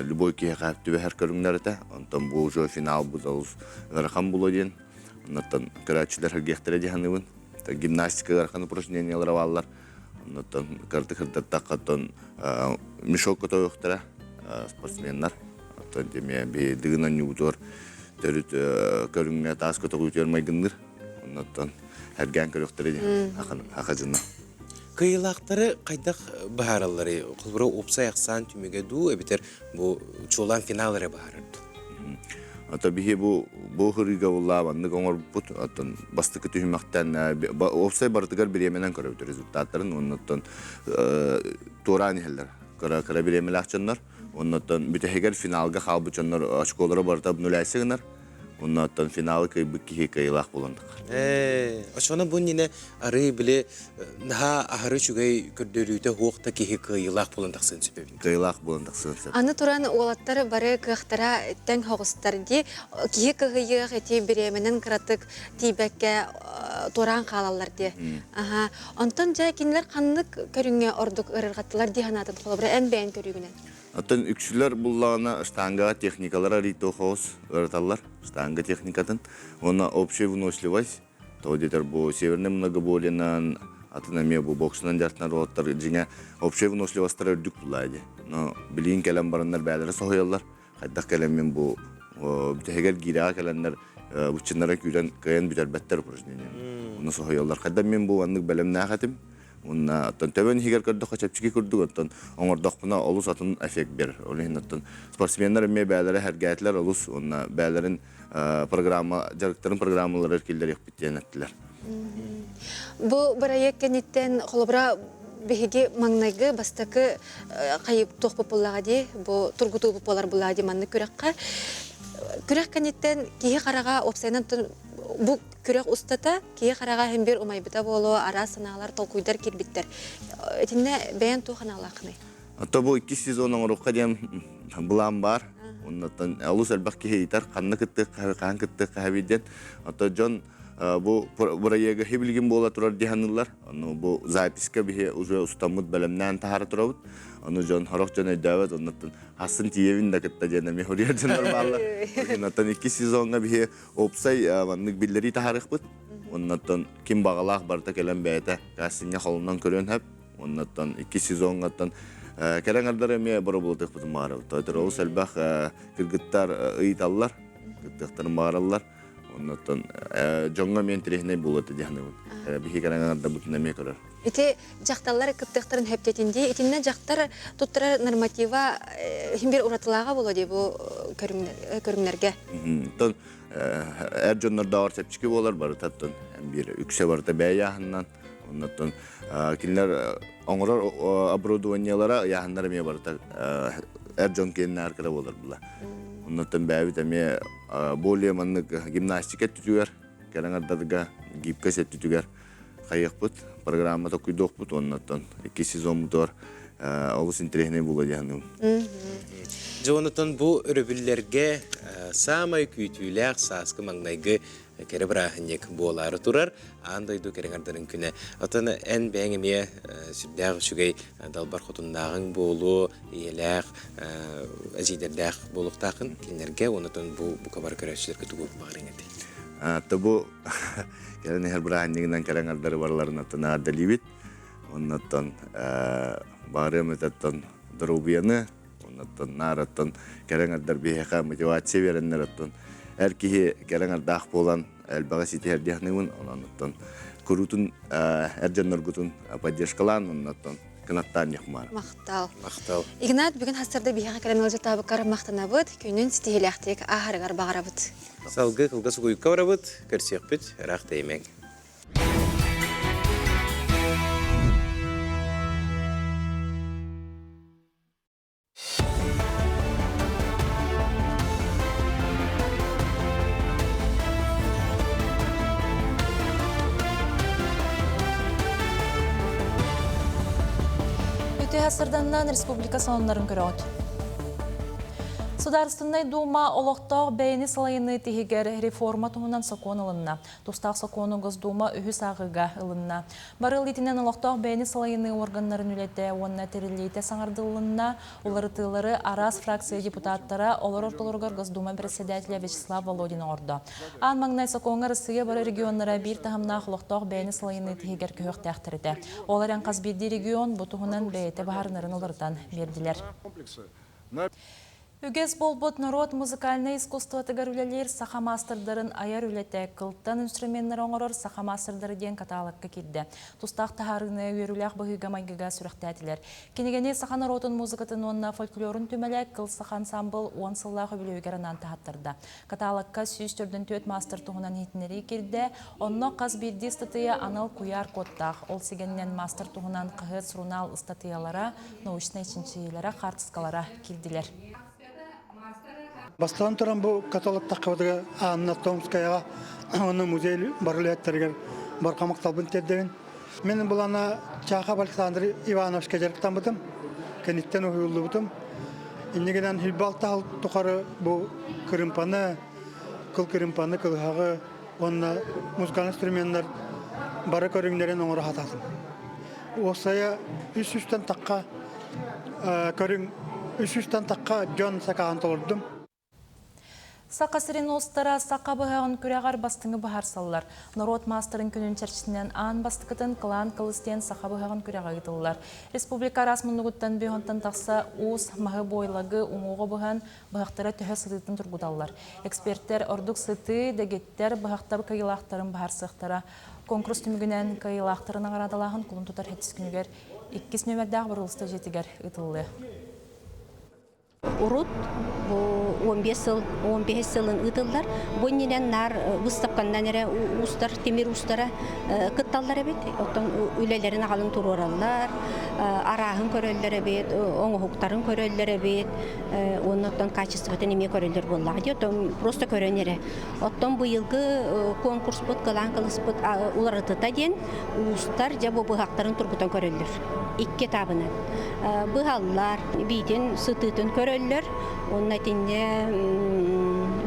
любой ки хапты бер көрүңнәрдә антон бу жо финал бузалыс рахам булодин оннан карачылар хәгәхтәре дигәннән гимнастика гархан упражнениялар валлар оннан картыхырда тақатын мешок тоюктара спортсменнар антон деме бе дигәннән юдор төрүт көрүңнә тас көтөгүтер майгындыр оннан һәргән көрүктәре хакыжына Кыйлактары кайдак бааралары кылбыры опса яксан түмөгө ду эбитер бу чолан финаллары баары. Ата бихи бу хырыга уллабанды коңор бут атын бастыкы түмөктөн опса бартыгар биременен көрөбүт результаттарын оннотон туран хеллер кара биремелер акчандар оннотон бүтегер финалга халбычандар очколары барта нулайсыгынар оннотон финалы кыйбыки кыйлак болондук. Ошоно бу нене ары биле наха ахары чугай көрдөрүтө хуакта кихи кыйлак болондук сынсып. Кыйлак болондук сынсып. Аны туран олаттар бары кыхтара тең хогустар ди кихи кыйык эти биременен кратык тибекке туран калалар ди. Онтон жай кинлер канлык көрүнгө ордук ырыргаттылар ди ханатын колобра эн бен көрүгүнөн. Атын үксүлөр буллагына штанга техникалар ритохос ырталлар штанга техникатын она общая выносливость то детер бу северный многоборьенан атынаме бу боксунан жартынан роттар жиңе общая выносливостьтар өрдүк булайды но билин келем барандар бәләре сохояллар кайдак келем бу бүтегер гира келеннер бучыннара күрен кыен бүтәрбәттер упражнение уны сохоялар кайда мен бу аннык белемне хатим Унна тон төбөн хигер көрдө качапчыки көрдүк оттон оңордокпуна олус атын эффект бер. Олейнаттан спортсменнер эме бәләре хәргәтләр олус онна бәләрен программа жарыктарын программалар эркелдер яктен аттылар. Бу проект кенеттен холобра биһиги маңнайгы бастакы кайып тох популлага ди бу тургуту популар булади манны күрәккә. Күрәк кенеттен кие карага опсайнан бу күрәк устата кие карага һәм бер умайбыта боло ара саналар толкуйдар кирбиттер. Этинне бәян туханалакны. Ата бу 2 сезонның рукка дем булам бар. Оннан алус албакки хейтар канны кытты кан кытты хабиден. Ата жон бу проектка хибилген бола турар диханылар. Аны бу записка бихе уже устамут белемнән тахар турабыт. Аны жон харак жана дәват оннан хасын тиевин да кытта жана мехория жанар баллар. Оннан 2 сезонга бихе опсай маннык биллери тахарык бит. Оннан ким багалак барта келен бәйте касынга холуннан көрөн хәп. Оннан 2 сезонгаттан Келеңердер эме бары болдық бұтын мағарау. Тойдыр ол сәлбәқ кіргіттар ұйталылар, кіргіттар мағаралылар. Оннаттан жоңға мен тірехіне болады дегені бұл. Бихи келеңерді бұтын әме көрір. Ити жақталар кіптіқтарын хөптетінде, итінне жақтар тұттырар норматива химбер ұратылаға болады бұл көріңлерге. Әр жонларда ауыр сәпчікі болар бары таттын. Бір үксе барда бәй яғынан. Оннаттан кинлер оңорор оборудованиялара яһандар эме барта әр жон кенне аркара болар була. Оннаттан бәбит эме более маннык гимнастика түтүгөр, келеңердага гибке сет түтүгөр кайыкпыт, программа токуйдокпут, оннаттан 2 сезон мутор олус интерехне була яным. Jonathan bu örübüllerge samay kütüylek saskı mangnaygı kere brahanyek boları turar. Andaydı kerengardarın küne. Atana en beğenmeye sübdağ şugay dalbar xotunağın bolu, iyelek, aziderdağ boluqtağın kinlerge onatan bu kabar körəşçiler kütügü bağırın edi. Tabu keren her brahanyeginden kerengardarı varlarına tana dalibit. Ondan bağırım etetten darubiyanı ondan naratan kerengardar biheka motivasiya verenler attan erkihi kerengardaq bolan elbaga siti herdiyahnemun ondan kurutun erjanlargutun поддержкалан ondan kınattan yakmar. Maqtal. Ignat bugün hasırda bihaqa kerenolja tabıkar maqtanabıt, günün stihilaqtek ahırgar bağırabıt. Salgı kılgası koyup kavrabıt, körsiyekbit, raq değmen. Hasırdandan Respublika sonların görüyordu. Сударственный дума олохтоох бэйни салайыны тихигер реформа туһунан сокон ылынна. Тустаах сокону Госдума үһү саагыга ылынна. Барыл итинен олохтоох бэйни салайыны органнарын үлете онна терилейте саңардылынна. Улары тылары арас фракция депутаттара олар ортолоргар Госдума председателя Вячеслав Володин ордо. Ан маңнай соконга рысыга бары регионнара бир тахамнаах олохтоох бэйни салайыны тихигер көһөк тахтырыты. Олар казбирди регион бу туһунан бэйте баһарнарын олардан бердилер. Үгез болбут народ музыкальный искусство тыгарулелер сахамастырдарын аяр үлете кылттан инструменттер оңорор сахамастырдары ден каталыкка кирде. Тустак тахарыны үйрүлях быгыга майгыга сүрөктәтилер. Кинегене саха народун музыкатын онна фольклорун түмелек кыл саха ансамбл 10 сыллах өбүлөгөрөн тахаттырды. Каталыкка сүйстөрдөн 4 мастер тугунан хитнери кирде. Онно каз бирди статыя анал куяр коттах. Ол сигеннен мастер тугунан кыгы сурунал статыялара, научный чинчилера, хартскалара кирдилер. Бастан туран бу каталог таққабыдыға Анна Томскаяға оны музей барлыяттарыгар барқамақ талбын теддеген. Мен бұлана Чахаб Александр Ивановшқа жарықтан бұдым, кәнеттен ұйылды бұдым. Иннегенен хүлбалтағыл тұқары бұл кірімпаны, кылғағы, онына музыкал инструменттер бары көріңдерін оңыры хатадым. Осая үш-үштен таққа көрің, үш-үштен таққа жон сақаған толырдым. Сақа сирен остара сақа бұғағын күрәғар бастыңы бұхар салылар. Народ мастерын күнін чәрчісінен аң бастықытын қылан қылыстен сақа бұғағын күрәға гитылылар. Республика расмындығыттан бүйонтан тақса уыз мағы бойлагы ұңуғы бұған бұғақтары төхі сытытын тұрғыдалылар. Эксперттер ордық сыты дегеттер бұғақтар кайылақтарын бұхар сықтара. Конкурс түмігінен кайылақтарын ағарадалағын құлын тұтар хеттіс күнігер 2 нөмірдәғ бұрылысты жетігер ұтылы. Урут 15 сылын ытылдар. Боннен нар выставкандан эре устар, темир устара кытталлар эбит. Оттон үлелерин агалын турураллар, арахын көрөллөр эбит, оңохуктарын көрөллөр эбит. Оннотон качествотен эме көрөллөр боллар. Оттон просто көрөнере. Оттон быйылгы конкурс бут, кылан кылыспыт улар ытыта ден устар жабы быхактарын тургутан көрөллөр. 2 табынан. Быхаллар битен сытытын көрөллөр. Онна тенне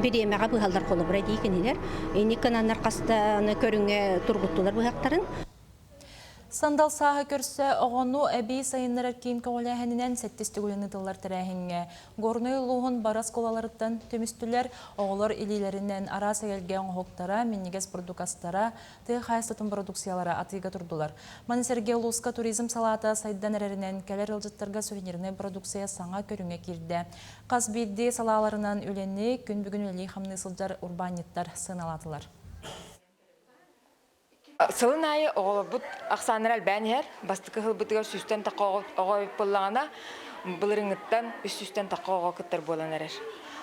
биремега быхалдар колу бара дейкенелер. Эни кананнар кастаны көрүнгө тургуттулар быхактарын. Сандал саха көрсө оғону әбей сайынлар кейін көңіләхінінен сәттестігіліні тылар тірәхінге. Горны луғын барас колаларыттан төмістілер оғылар илилерінен ара сәгелге оңғықтара, меннегес продукастара, тыға қайыстатын продукциялара атыға тұрдылар. Манисерге Луска туризм салата сайдан әрерінен кәлер ылжыттарға сувениріне продукция саңа көріңе кирді. Қазбейді салаларынан үлені күн бүгін өлей қамны сылдар урбаниттар сыналатылар. Сылын айы оғылы бұд ақсанырал бәнер, бастықы ғыл бұдығар сүстен таққа оғайып болағына, бұлырыңыттан үс-сүстен таққа оға күттір болан әрер.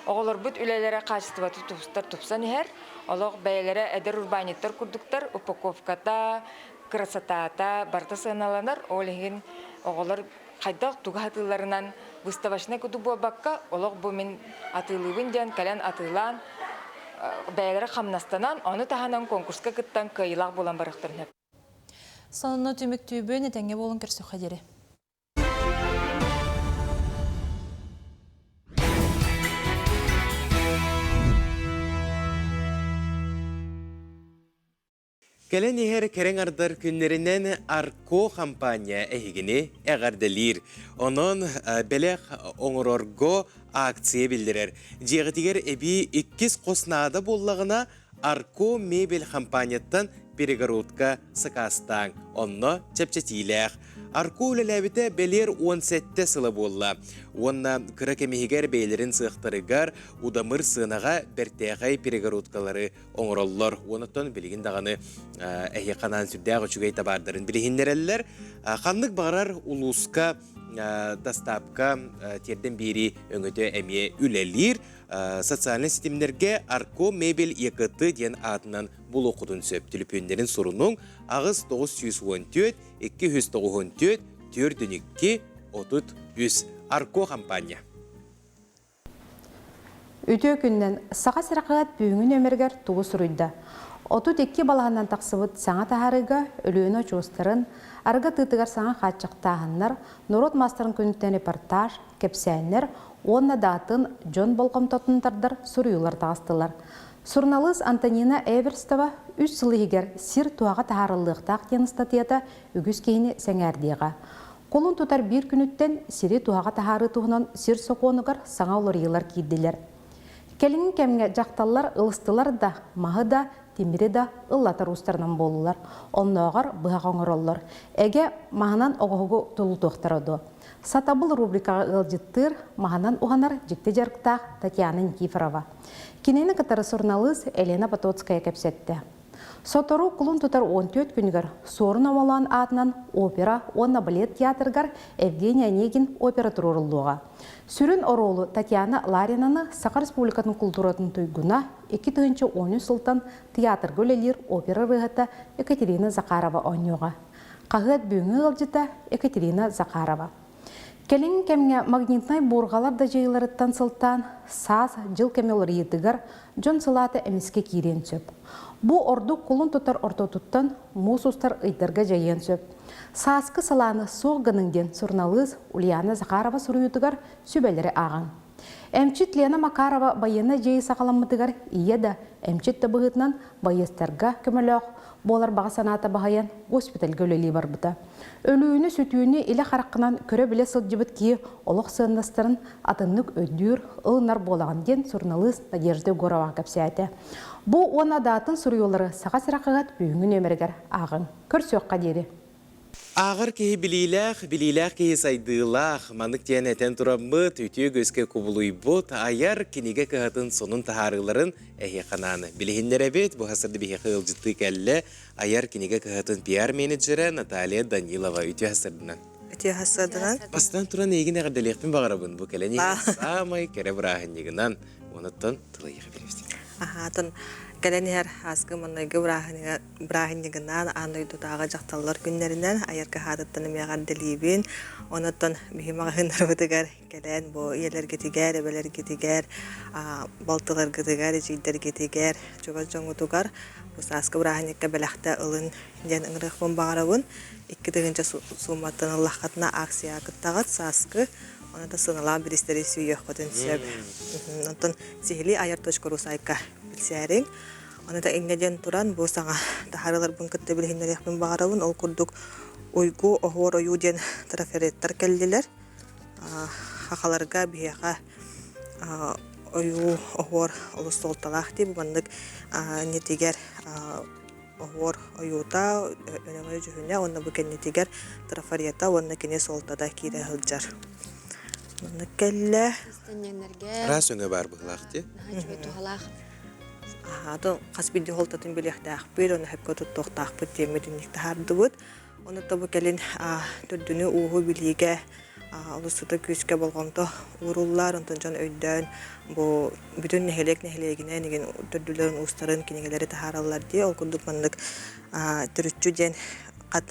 Оғылыр бұд үлелері қачыстыбаты тұпыстар тұпсан ер, олық бәйелері әдір урбаниттар күрдіктар, упаковката, красотата, барта сыналанар, олығын оғылыр қайдақ туға атыларынан выставашына күді бұа баққа, олық бұл мен атылығын ден, кәлен атылан, бәйлері қамнастанан, оны тағанан конкурсқа күттен кайылақ болан барықтырын. Соныны түмік түйбі нетенге болын көрсі қадері. Kelen eher kereng ardar günlerinden Arko kampanya ehigini eğerdelir. Onun belek oңорорго aktsiye bildirer. Jeğitiger ebi ikkiz kosnada bollağına Arko mebel kampanyattan перегородка сыкастаң, онно чепчетилэх. Арку үлеләбіте белер 17 сылы болла. Онна кыра кемехигер бейлерин сықтырыгар удамыр сынаға бертеғай перегородкалары оңыроллар. Онаттан білігін дағаны әйеқанан сүрдәғі чүгей табардарын білігіндерелер. Қандық бағарар улуска дастапка терден бері өңөті әме үлелер. Социальный системлерге Арко мебель екыты ден атынан бұл оқудың сөп түліпендерін сұрының ағыз 914, 294, 4-2, 33 Арко компания. Өтө күннен саға сырақығат бүйіңін өмергер туғы сұрыйды. 32 балағынан тақсыбыт саңа тағарыға өліөні чуыстырын, арғы тытығар саңа қатшықтағынлар, Нұрот мастарын күніттен репортаж, кепсәйінлер, онна датын Джон Болқом тотынтардар сұрыйлар тағыстылар. Сурналыз Антонина Эверстова 3 сылы егер сир туаға тағарылықтақ ден статията үгіз кейіні сәңәрдеға. Қолын тұтар бір күніттен сири туаға тағары туғынан сир соқуынығар саңа олар елар кейділер. Келіңін кәмге жақталар ылыстылар да, мағы да, темірі да ыллатар ұстарынан болулар. Оннағар бұғаға оңыроллар. Әге мағынан оғығы тұлы тоқтарады. Сатабыл рубрикаға ылжыттыр, мағынан ұғанар жікті жарықтақ Татьяна Никифорова. Кенені кітары сұрналыз Елена Потоцкая кәпсетті. Сотору құлын тұтар 14 күнігір сорын амалан атынан опера, онна балет театргар Евгения Онегин опера тұрырылуға. Сүрін оролу Татьяна Ларинаны Сақар Республикатын культуратын түйгіна 2-10 сылтан театр көлелер опера рығыта Екатерина Закарова ойнуға. Қағыт бүйіңі ғылжыта Екатерина Закарова. Келін кәмге магнитнай борғалар да жайларыттан сылтан саз жыл кәмелер етігір Джон Сылаты әмеске кейрен сөп. Бұ орду құлын тұтар ортотуттан мұсустар ұйдарға жайын сөп. Сазқы саланы соғғыныңден сұрналыз Ульяна Захарова сұрыютығар сөбәлері ағын. Әмчит Лена Макарова байына жайы сақаламытығар ие да әмчит табығытынан байыстарға көміліғ болар баға саната бағайан госпиталь көлелі бар бұта. Өліуіні сүтүйіні илі қараққынан көрі біле сылжыбыт кие олық сыйындастырын атынлық өддүр ұлынар болаған ден сұрналыз Надежды Горова кәпсәті. Бұ оны датын сұрыйолары саға сырақығат бүйіңін өміргер ағын. Көрсөққа дері. Ağır kehi bililək kehi saydığılaq, manıq diyen eten turamıt, ütüye gözke kubuluybut, ayar kinige kıhatın sonun taharıların ehi kananı. Bilihinlere bet, bu hasırda bir hıqılcıtlı kelle, ayar kinige kıhatın PR menedjeri Natalia Danilova, ütüye hasırdınan. Ütüye hasırdınan? Bastan turan egin eğerdelekpin bağırabın bu kelle, nege samay kere bırağın yeginan, onuttan tıla yeğe vermiştik. Aha, Gələni hər asqı mənəgə bırahınıqından anıydudağı caqtallar günlərindən ayarqa hadıttanı məğar dilibin. Onattan mühim ağınlar vıdıgar gələn bu yerlər getigar, ebələr getigar, baltılar getigar, cidlər getigar, çoğaz çoğudugar. Bu asqı bırahınıqqa bələxtə ılın dən ınırıq bağırabın. İki dığınca sumattan Allahqatına aksiya qıttağıt asqı. Ona da sınılan bir isteri suyu yoxudun söp. Ondan sihili ayar toşkoru sayqa bilsərin. Ona da engeden turan bu sana taharılar bun kıttı bilhinler yaxbın bağırabın. Ol kurduk uygu, oğur oyu den traferetler keldiler. Haqalarga biyaqa oyu, oğur olu soltalaq deyip bandık netiger oğur oyuta önemli cühüne. Onda bu ken netiger trafereta, onda kene soltada kire hılcar. Onda kelle. Ras öne var bıqlaqti? Ado qasbidi holtatın biləxtəq bir, onu hep kötü toxtaq bir temedinlikdə hardı bud. Onu da bu gəlin dördünü uğu biligə, ulusuda güçkə bolğamda uğurullar, ondan can öydən, bu bütün nehelek-neheleginə, negin dördülərin uğusların kinegeləri taharallar diye, ol kurduk mandık türütçü den qat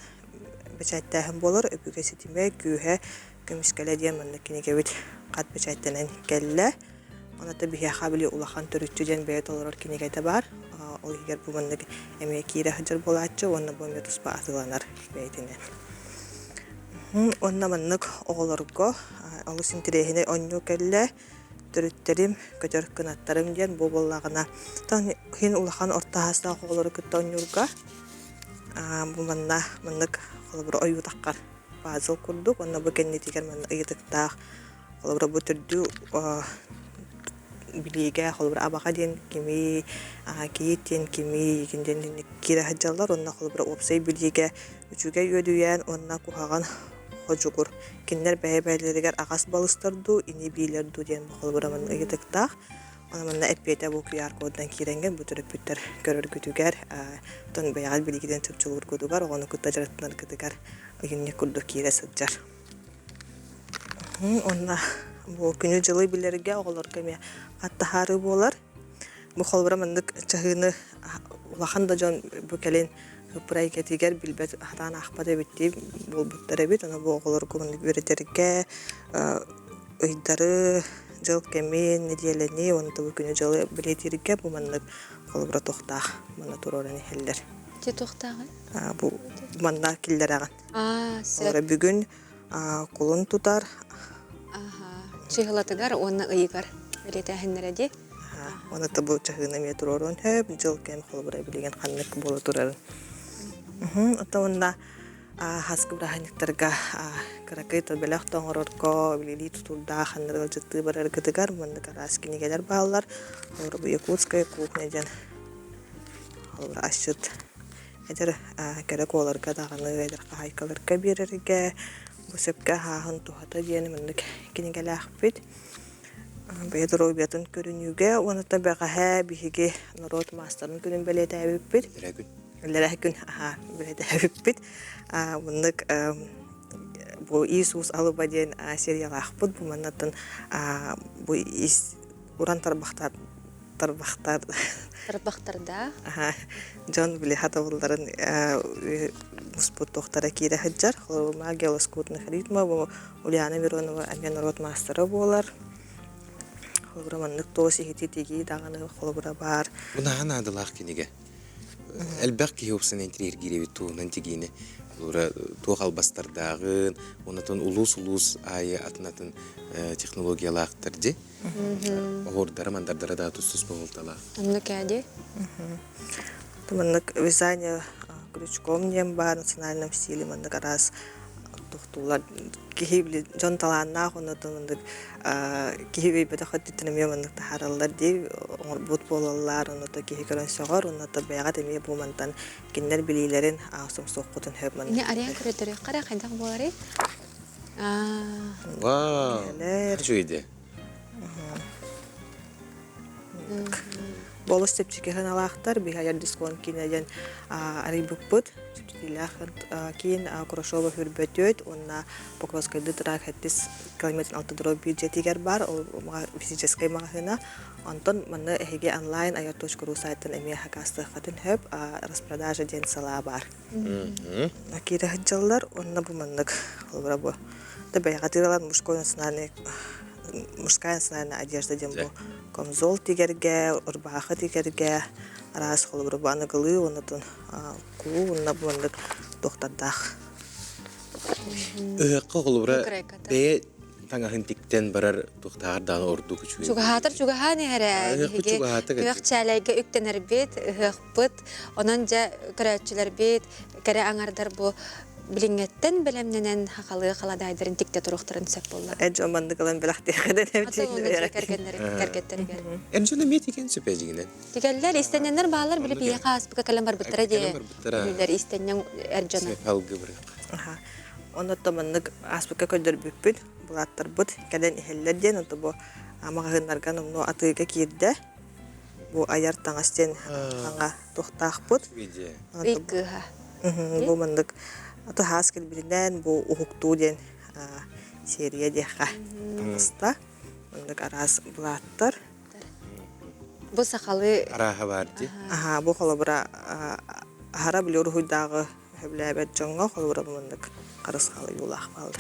beçayttəhin bolur, öpüge setime, gühe, gömüskələ diyen mandık kinegevit qat beçayttənen gəllə. Ona da bir yaxabili ulaqan türütçüden beyat olur kinegayda var. O eğer bu mandık emeğe kire hıcır bolatçı, onunla bu emeğe tuspa atılanar beytinden. Onunla mandık oğulurgu, oğul sintirehine onyu kelle, türütterim, kötür kınatlarım diyen bu bollağına. Tan hin ulaqan orta hasna oğulurgu tonyurga. бу манна маннык холбур оютаккар базыл курдук онна бу кеннетигер манна ыйтыктаах холбур бу түрдү билиге холбур абака ден кими киеттен кими икинден кире хаджаллар онна холбур опсай билиге үчүгө өдүян онна кухаган хожугур киндер бәйбәйлеригер агас балыстырду ини бийлерду ден холбур манна ыйтыктаах Анамна эппете бу QR коддан киренген бу төрөпүттөр көрөргүтүгөр тон баягал билигиден төпчүлүр кодугар ону кутта жараттан кытыгар үйүнне курду кире сыджар. Онна бу күнү жылы билерге оголор кеме каттахары болар. Бу холбура мындык чагыны улаханда жон бу келен прайкетигер билбет хатан ахпада битти бул буттара бит ана бу оголор көңүл беретерге ыйдары жыл кемен неделени оны табы күнү жылы билетирге бу манны холбура тохтах мана турорани хеллер. Те тохтагы? Бу манна киллер аган. Сер. Бүгүн кулун тутар. Чыгылатыгар оны ыйгар. Билетехиннереди. Оны табы чагына ме туророн хөп жыл кем холбура билеген ханнык боло турар. Атавында хаскы браханиктарга каракайта белах тоңорорко билили тутулда ханныргыл жытты барар кытыгар мында караскинигелер баалар орбу якутская кухня ден албыр ашыт эдер керек оларга даганы эдер хайкаларга берерге бу сөпкө хаахын тухата ден мында кинигелах бит бедер обятын көрүнүүгө онута бага биһиги народ мастерын күнүн белетебит бит Лерәкүн билетебит. Мындык бу Иисус алыбаден сериялахпыт бу маннатын бу уран тарбахтарда жон биле хатавылдарын муспут тохтара кире хаджар холма гелоскутны ритма бу Ульяна Миронова амен народ мастера болар. Холбура мындык тоси хититиги даганы холбура бар. Буна ханадылах киниге. Әлбәк киһупсын интерьер гиребит туунан тигине. Лура тугал бастардагын, онотон улус айы атынатын технологиялактыр ди. Ордары мандардары да тусус болтала. Анны кәде? Туманнык вязание крючком нем бар национальном стиле мандык раз тухтулар кихибли жон талаанна онотон кихиби бетахаттын мемандык тахараллар ди бут болалар оното кихикерен согор оното бягат эме бумантан киндер билилерин асым соккутун хөбман. Не ариан күрөтөрү кара кайдак болары? Вау. Жүйде. Болос тепчикехан алактар бихаяр дисконт кинеден арибукпут тилахын кин Курашова хүрбөтөт онна Покровскайды трак хеттис километр 6 дорог бюджетигер бар ол физический магазина Антон маны эге онлайн ayot.ru сайтын эме хакасты хатын хөп распродажа ден сала бар. Акире хаджаллар онна бу мандык холбура бу. Да баягатыралар мужская национальная одежда ден бу. Камзол тигерге, урбаха тигерге, раз холбура бу аныгылы оннотон ку онна бу мандык тохтардах. Холбура бе таңахын тиктен барар тухтаардан орду күчү. Чугахатыр чугаханы хәре. Чугахчалайга үктенер бит, хыппыт, онан жа көрәчүләр бит, кәре аңардар бу билиңеттен белемненен хакалы халадайдырын тикте туруктарын сөп болла. Эджо мандыгылан белахты хәдән кәргәннәр. Энҗүне мет икән сөпәҗигенә. Тигәлләр истәннәр баалар биле бия хас бу калам бар биттәре ди. Билер истәннән әрҗана. Халгы бер. Онотто мандык аспыкка көдөр бүппүт. Булаттар бут кәдән иһелләрдән онто бу магазиннарга но атыга кирде. Бу аяр таңастен аңа тохтах бут. Икыга. Бу мандык аты хаскел билдән бу ухукту ден серия деха. Таста мандык арас булаттар. Бу сакалы араха бар ди. Бу холобра хара билер хуйдагы хөбләбәт җанга холобра мандык карысхалы юлах балды.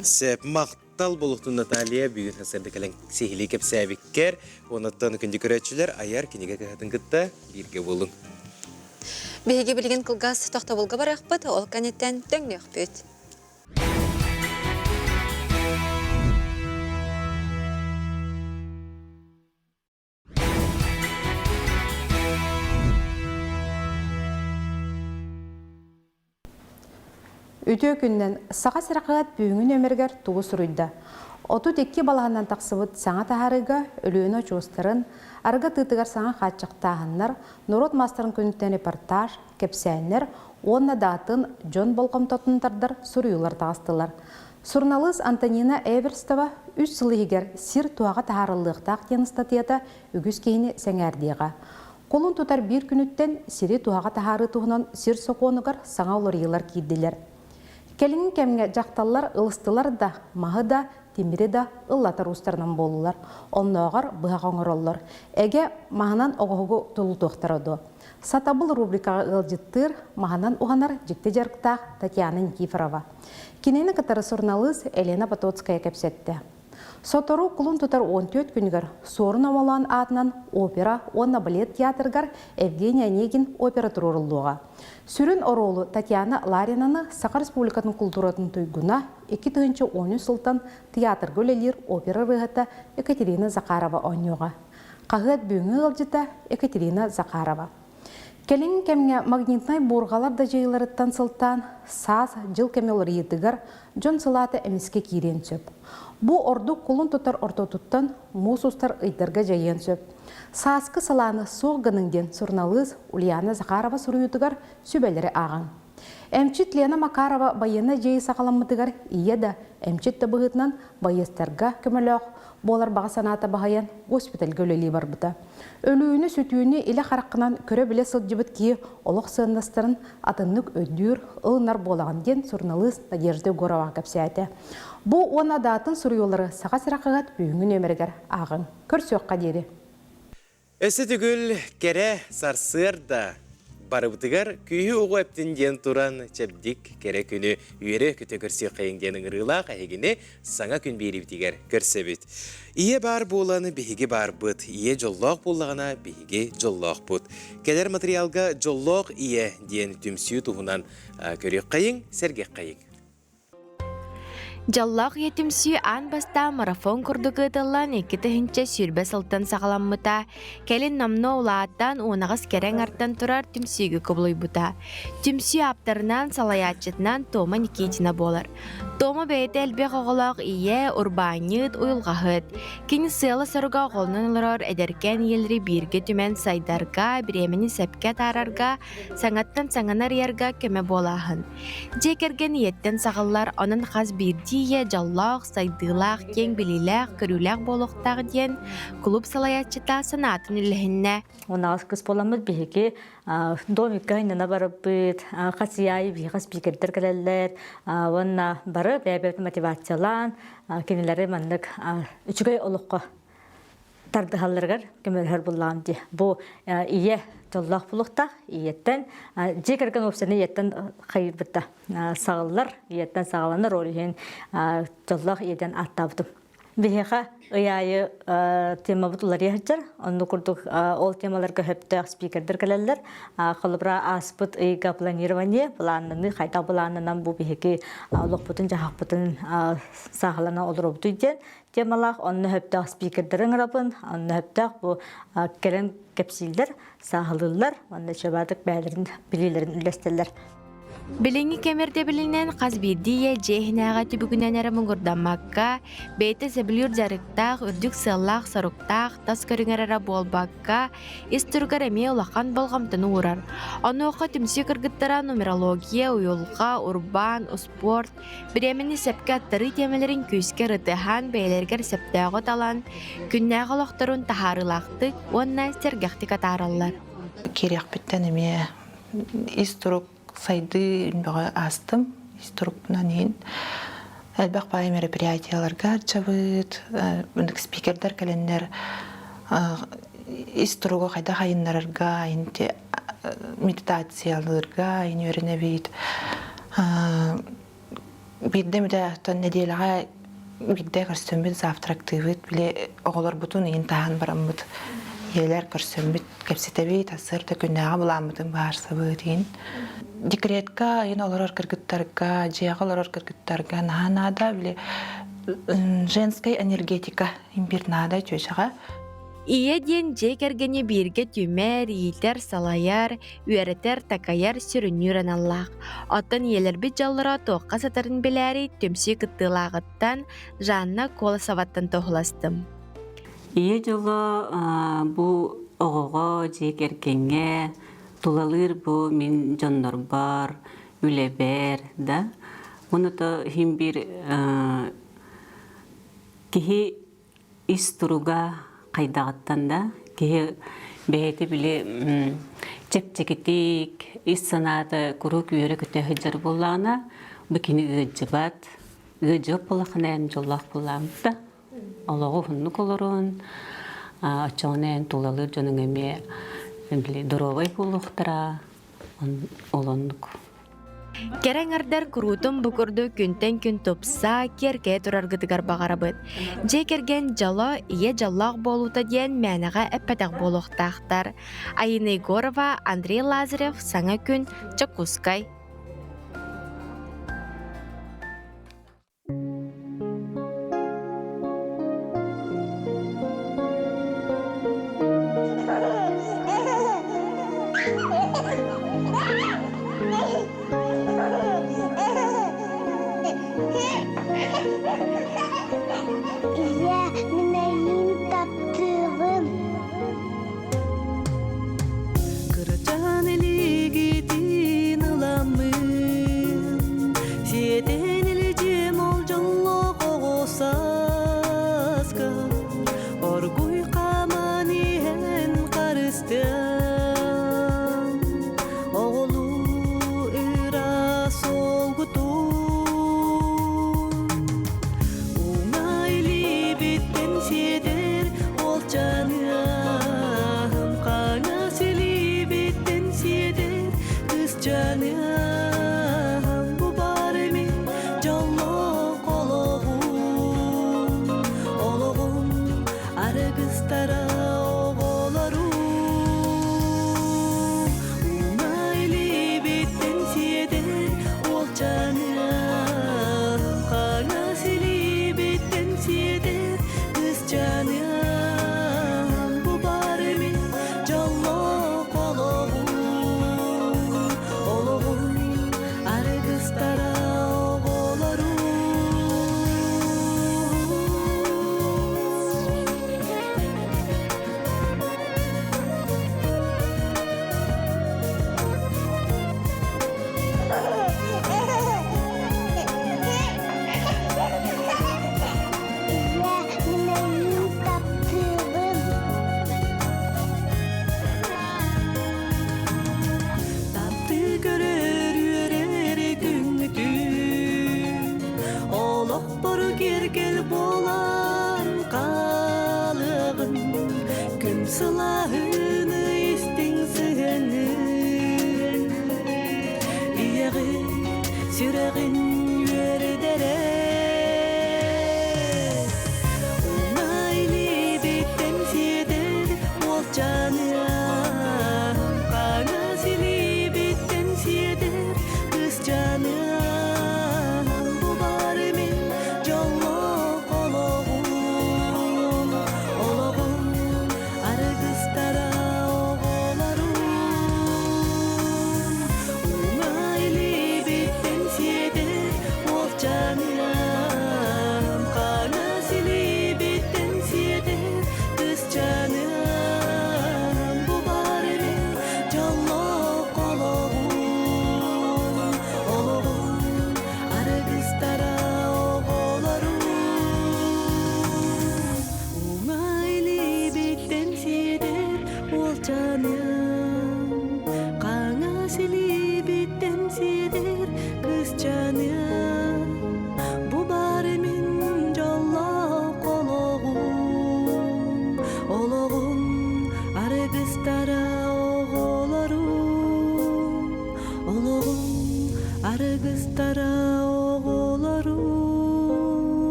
Сәп мактал булуктун Наталья бүгүн хәсәрдә калан сихили кеп сәбиккер, онаттан күнди көрәчүләр аяр кинеге кәһәтен гытта бирге булун. Беге билген кылгас тохта булга баракпыт, ол канеттен тәңнәк бит. Үтө күннен саға сырақығат бүйіңін өміргер туғы сұруйда. Оту текке балағаннан тақсыбыт саңа тахарыға өліөні чуыстырын, арыға тытығар саңа қатчықтағынлар, Норот мастарын күніттен репортаж, кепсәйінлер, онна датын жон болғым тотындардар сұруйлар тағыстылар. Сурналыс Антонина Эверстова үз сылығығар сир туаға тахарылықтақ тен статията үгіз кейіні сәңәрдеға. Қолын тұтар бір күніттен сири туаға тахары туғынан сир соқуынығар саңа олар елар кейділер. Келіңін кәмге жақталар ылыстылар да, мағы да, темірі да ыллатар ұстарынан болулар. Оннағар бұғағын ороллар. Әге мағынан оғығы тұлы тоқтарады. Сатабыл рубрикаға ылжыттыр, мағынан ұғанар жікті жарықтақ Татьяна Никифорова. Кинені кітары журналист Елена Потоцкая кәпсетті. Сотору құлын тұтар 14 күнігір сорын амалан атынан опера, онна балет театргар Евгения Онегин опера тұрырылуға. Сүрін оролу Татьяна Ларинаны Сақар Республикатын культуратын түйгіна 2-10 сылтан театр көлелер опера рығыта Екатерина Захарова ойнуға. Қағыт бүйіңі ғылжыта Екатерина Захарова. Келің кәмге магнитнай борғалар да жайларыттан сылтан саз жыл кәмелер етігір жон сылаты әмеске кейрен сөп. Бұ орду құлын тұтар ортотуттан мұсустар ұйдырға жайын сөп. Сазқы саланы соғғыныңден журналист Ульяна Захарова сұруютығар сөбәлері ағын. Әмчит Лена Макарова байына жайы сақаламытығар ие әмчит табығытынан байыстарға көміліғ болар баға саната бағайан госпиталь көлелі бар бұта. Өліуіні сүтүйіні илі қараққынан көрі біле сылджыбыт ки олық сығындастырын атыннық өддүр ұлынар болаған ден журналист Надежда Горова кәпсәті. Бұ оны датын сұруылары саға сырақығат бүйіңін өміргер ағын. Көрсөққа дері. Өсі түгіл кере сарсырда. Барыбытыгар күйі оғы әптінден туран чәбдік кере күні үйері күті көрсе қайыңденің рылақ әйгіне саңа күн беріптігер көрсебет. Ие бар боланы бейге бар бұд, ие жоллақ болағына бейге жоллақ бұд. Келер материалға жоллақ ие ден түмсі туғынан көрек қайың, сәргек қайың. Жаллақ етімсі ан баста марафон күрдігі дылан екіті хінче сүрбе сылтын сағаламмыта, кәлін намны олааттан оңағыз керен артан тұрар түмсігі көбілой бұта. Түмсі аптарынан салаятчытынан Тома Никитина болар. Тома бәйті әлбек оғылақ ие урбанет ұйылғағыд. Кені сылы сұрға қолынан ұлырар әдеркен елері бірге түмен сайдарға, біремені сәпке тарарға, саңаттан саңанар ерға көмі болағын. Жекерген еттен сағылар оның қаз бірді тие жаллақ, сайдылақ, кең біліләқ, көріләқ болуқтақ ден клуб салаятчыта санатын үліхінне. Онағыз кыз боламыз бейге домикка инана барып бұд, қасияй бейғас бейгердер кәлелер, онна барып бәйбәт мотивациялан, кенелері маңдық үчігай олыққа тардығалырғар көмелер болағын де. Бұл ие жоллақ бұлықта, иеттен, жекерген опсаны иеттен қайыр бұтта. Сағылар, иеттен сағаланыр орыйын жоллақ иеден аттабдым. Бейеға ұяйы тема бұтылар ехджар, онны күрдік ол темаларға хөпті спикердер кәлелер, қалыбыра аспыт ұйға планирование, бұланыны, қайта бұланынан бұл бейеге олық бұтын, жағақ бұтын сағалана олыр обды ден. Темалақ онны хөптақ спикердерін рабын, онны хөптақ бұл кәрін кәпсілдер, сағылылар, онны шабадық бәлерін, білілерін үлестелер. Біліңі кемерде білінен қазбедие жейхінәға түбігінен әрі мұңырданмаққа, бейті зәбілер жарықтақ, үрдік сыллақ, сарықтақ, тас көріңер әрі болбаққа, істіргер әме олақан болғамтыны ұрар. Оны оқы түмсі кіргіттара нумерология, уйолға, урбан, спорт, біремені сәпке аттары темелерін көзге рытыған бәйлергер сәптәғы талан, күннәғы лоқтырын тахарылақтық, онна сергектік атаралар. Керек біттен әме историк сайды үнбіға астым, историкпынан ең. Әлбәқ бай мероприятияларға жабыд, спикердер кәленлер, историға қайда қайынларарға, медитацияларға, өріне бейд. Бейдемді неделіға бейді көрсөмбіт, завтрактывыд, біле оғылар бұтын ең тағын барамбыд. Елер көрсөмбіт, кәпсетебейд, асырды күннәға бұламыдың барсы бұдын. Декретка, ен олар кіргіттарға, жияғы олар кіргіттарға, нағанада біле женская энергетика имбирнада жөшіға. Ие ден жекергені бірге түмер, иілтер, салайар, үйәретер, такаяр, сүрінюрен Аллах. Оттан елербі жаллыра тоққа сатарын біләри түмсі кыттылағыттан жанна кола саваттан тоғыластым. Ие жолы бұл оғыға жекергенге тулалыр бұл мен жоннор бар, үлебер, да? Оны да хим бір кихи ис тұруға қайдағыттан да, кихи бәйті біле чеп-чекетик, ис санаты күрік үйері күті хүджар болағына, бүкіні ғыджыбат, ғыджып болақынайын жолақ болағымда. Олығы хүнні колырын, ачауынайын тулалыр жонын әме дұровай болуқтыра, оландық. Кереңардар күрутын бұкырды күнтен күн топса, керге тұрарғыдығар бағарабыд. Жекерген жалы, ие жаллақ болута дейін мәніға әппәдіқ болуқтақтар. Айына Егорова, Андрей Лазарев, Саңа күн, Чакускай.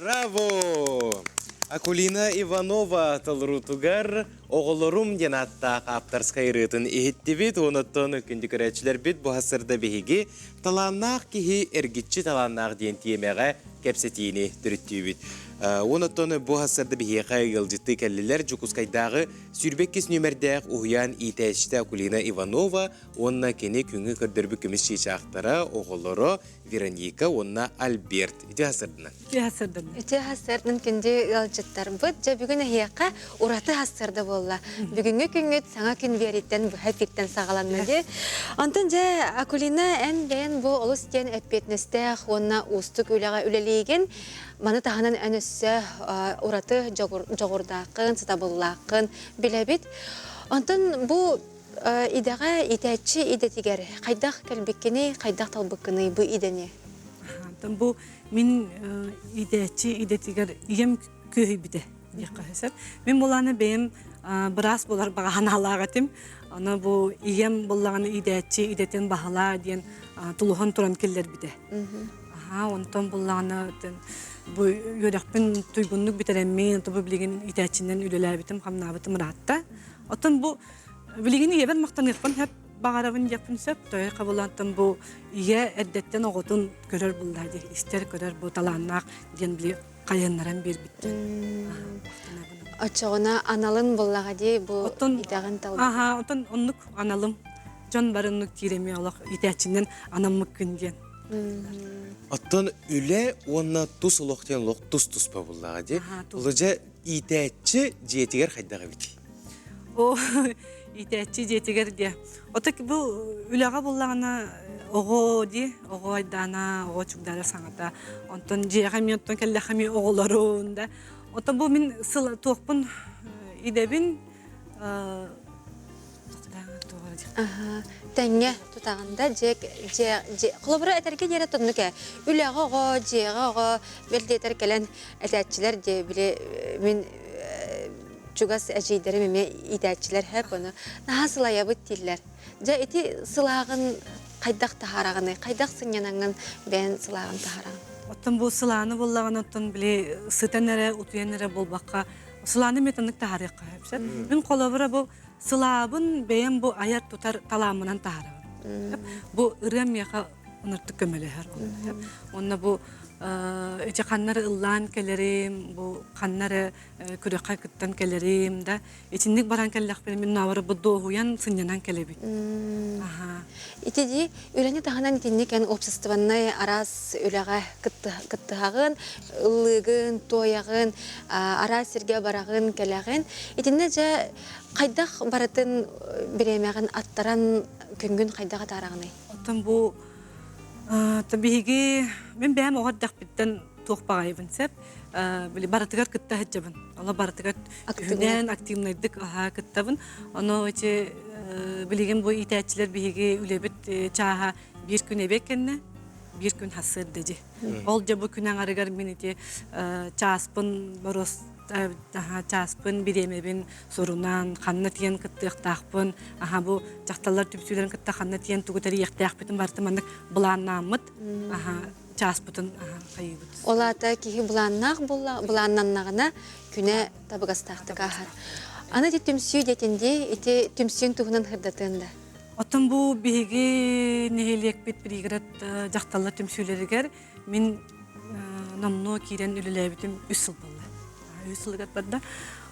Браво! Акулина Иванова талрутугар оғылырым ден аттақ аптарскай рытын ихеттебет, оныттын күнді көрәтшілер бет бұхасырда бейге таланнақ кихи әргітші таланнақ ден тиемеға кәпсетейіне түріттебет. Онотон бу хасырды бихеқа гылжытты кәллелер Жукускайдағы сүрбеккес нөмірдәқ уян итәшті Акулина Иванова, онна кені күңі кірдірбі күміс шейшақтара оғылыры Вероника, онна Альберт. Ити хасырдына? Ити хасырдын күнді гылжыттар бұд, жа бүгін әйеқа ураты хасырды болла. Бүгінгі күнгіт саңа күн береттен бұхәпиттен сағаланмады. Антон жа Акулина ән бәйін бұл олыстен әппетнестәқ, онна ұстық үліға үлелейген, маны тағынан әнісі ураты жоғырдақын, сытабыллақын біләбет. Антон бұл идаға итәтші идетігер, қайдақ кәлбеккені, қайдақ талбықкені бұл идене? Бұл мен идәтші идетігер ем көй біді. Мен боланы бәйім біраз болар бағаған алағатым. Ана бұл ем болағаны идәтші идетен бағала дейін тұлуған тұран келдер біді. Онтан болағаны bu yörekpin tuygunluk biteremmeyin, tabi bilgin itaçinden ülelär bitim, hamnabıtım rahatta. Otan bu bilgini yeber maktan yapın, hep bağarabın yapın söp, toya kabulantan bu iye eddetten oğutun görür bullardı. İster görür bu talannak diyen bile kayanlaran bir bitti. Açığına analın bullağa diye bu idağın talbı. Aha, otan onluk analım. Can barınlık tiremi Allah itaçinden anamlık gün diyen. Аттан үле онна тус олоқтен лоқ тус па бұллағы. Олыжа итәтші жетігер қайдағы бейті? О, итәтші жетігер де. Отак бұл үлеға бұллағына оғы де, оғы айдана, оғы чүгдары саңата. Онтан жеғами, онтан кәлләқами оғыларында. Отан бұл мен сыл тоқпын идебін Тәңе тұтағында құлыбыры әтәрге дере тұннуке. Үліға оғы, жеға оғы, белді етер кәлін әтәтчілер де біле мен жүгас әжейдері меме идәтчілер әп оны. Наға сылая бұд дейлер. Жа еті сылағын қайдақ тахарағыны, қайдақ сыңянаңын бән сылағын тахарағын. Оттан бұл сылағыны болағын оттан біле сытан әрі, ұтуян әрі болбаққа. Сылағыны метанлық тахарыққа. Мен қолабыра бұл сылабын бәйін бұл аяр тұтар таламынан тахарағын. Бұл ұрам яқа ұныртық көмелер. Онна бұл өте қаннары ұллан кәлерім, бұл қаннары күріққа күттен кәлерім. Етіндік баран кәлләқ бәрі мен науыры бұл доғуян сынянан кәлебі. Итеди, үләне тағынан етіндік ән обществаннай арас үләға күттіғағын, ұлығын, тойағын, арас ерге барағын кәләғын. Етінде жа қайдақ баратын біремеғін аттаран күнгін қайдаға тарағынай? Оттан бұл табиғи мен бәйім оғардақ біттен тоқпағайбын сәп, баратығар күтті әтжабын. Ола баратығар күнен активнайдық күттабын. Оны өте білеген бұл итәтчілер бігі үлебет чаға бір күн әбеккенне, бір күн хасыр деді. Ол жа бұл күнен арығар мен ете часпын, борос часпын, биремебин сорунан, қанна тиен кыттықтақпын. Бұл жақталар түпсүйлерін кытта қанна тиен түгітері еқтіяқпетін бартымандық бұланнамыд, часпытын қайыбыд. Олата кейі бұланнаннағына күне табығастақты қағар. Аны де түмсүй детінде, еті түмсүйін тұғынан хырдатында? Оттан бұл бейге нехелек бет бірігірет жақталар түмсүйлерігер мен намно кейден үліләбітім үс сыл болды. Үсілгат барды.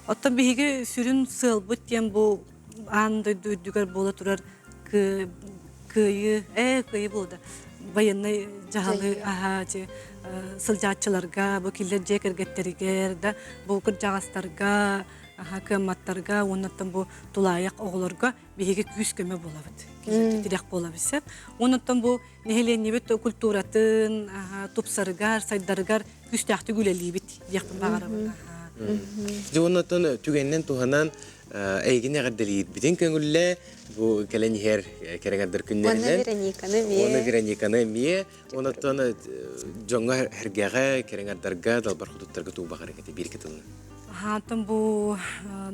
Оттан бейге сүрін сыл бұт дем бұл аңды дүрдігер бола тұрар күйі болды. Байынны жағалы сылжатчыларға, бұл келер жек әргеттерігер, бұл күр жағастарға, көматтарға, онаттан бұл тұлайық оғыларға бейге күйіс көмі бола бұд. Тирек бола бісіп. Онаттан бұл нехелене бет культуратын, топсарығар, сайдарығар күстәқті күлелей бет. Яқпын бағарабын. Онаттан түгеннен туғанан әйгін әғарделейді. Бітін көңілі бұл кәлен ехер кәріңәрдір күннерінен. Оны Верониканы мие. Онаттан жоңға әргеға кәріңәрдарға далбар құтыттарға туғы бағар әкеті бір кетіліні. Антон бұл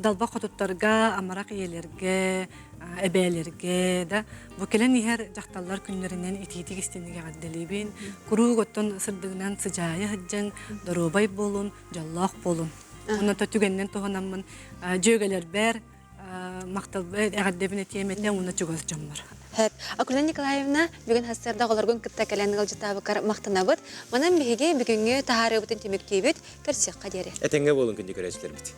далба құтыттарға, амарақ иелерге, әбәлерге, бұл кәлен ехер жақталар күннерінен итетік істенеге ғадделейбен. Күру ғоттан сырдығынан сыжайы ғыджың, дұрубай болын, жаллақ болын. Оны түгеннен туғанамын жөгелер бәр, мақтал әғаддебіне тиеметтен оны чүгіз жаммар. Хэп, Акулина Николаевна, бүгін хастарда оларгон кытта кәләнігіл жытабықар мақтанабыт, манан бігеге бүгінгі тахары бұтын темектейбет көрсек қадері. Әтенге болын күнді көрәшілер біт.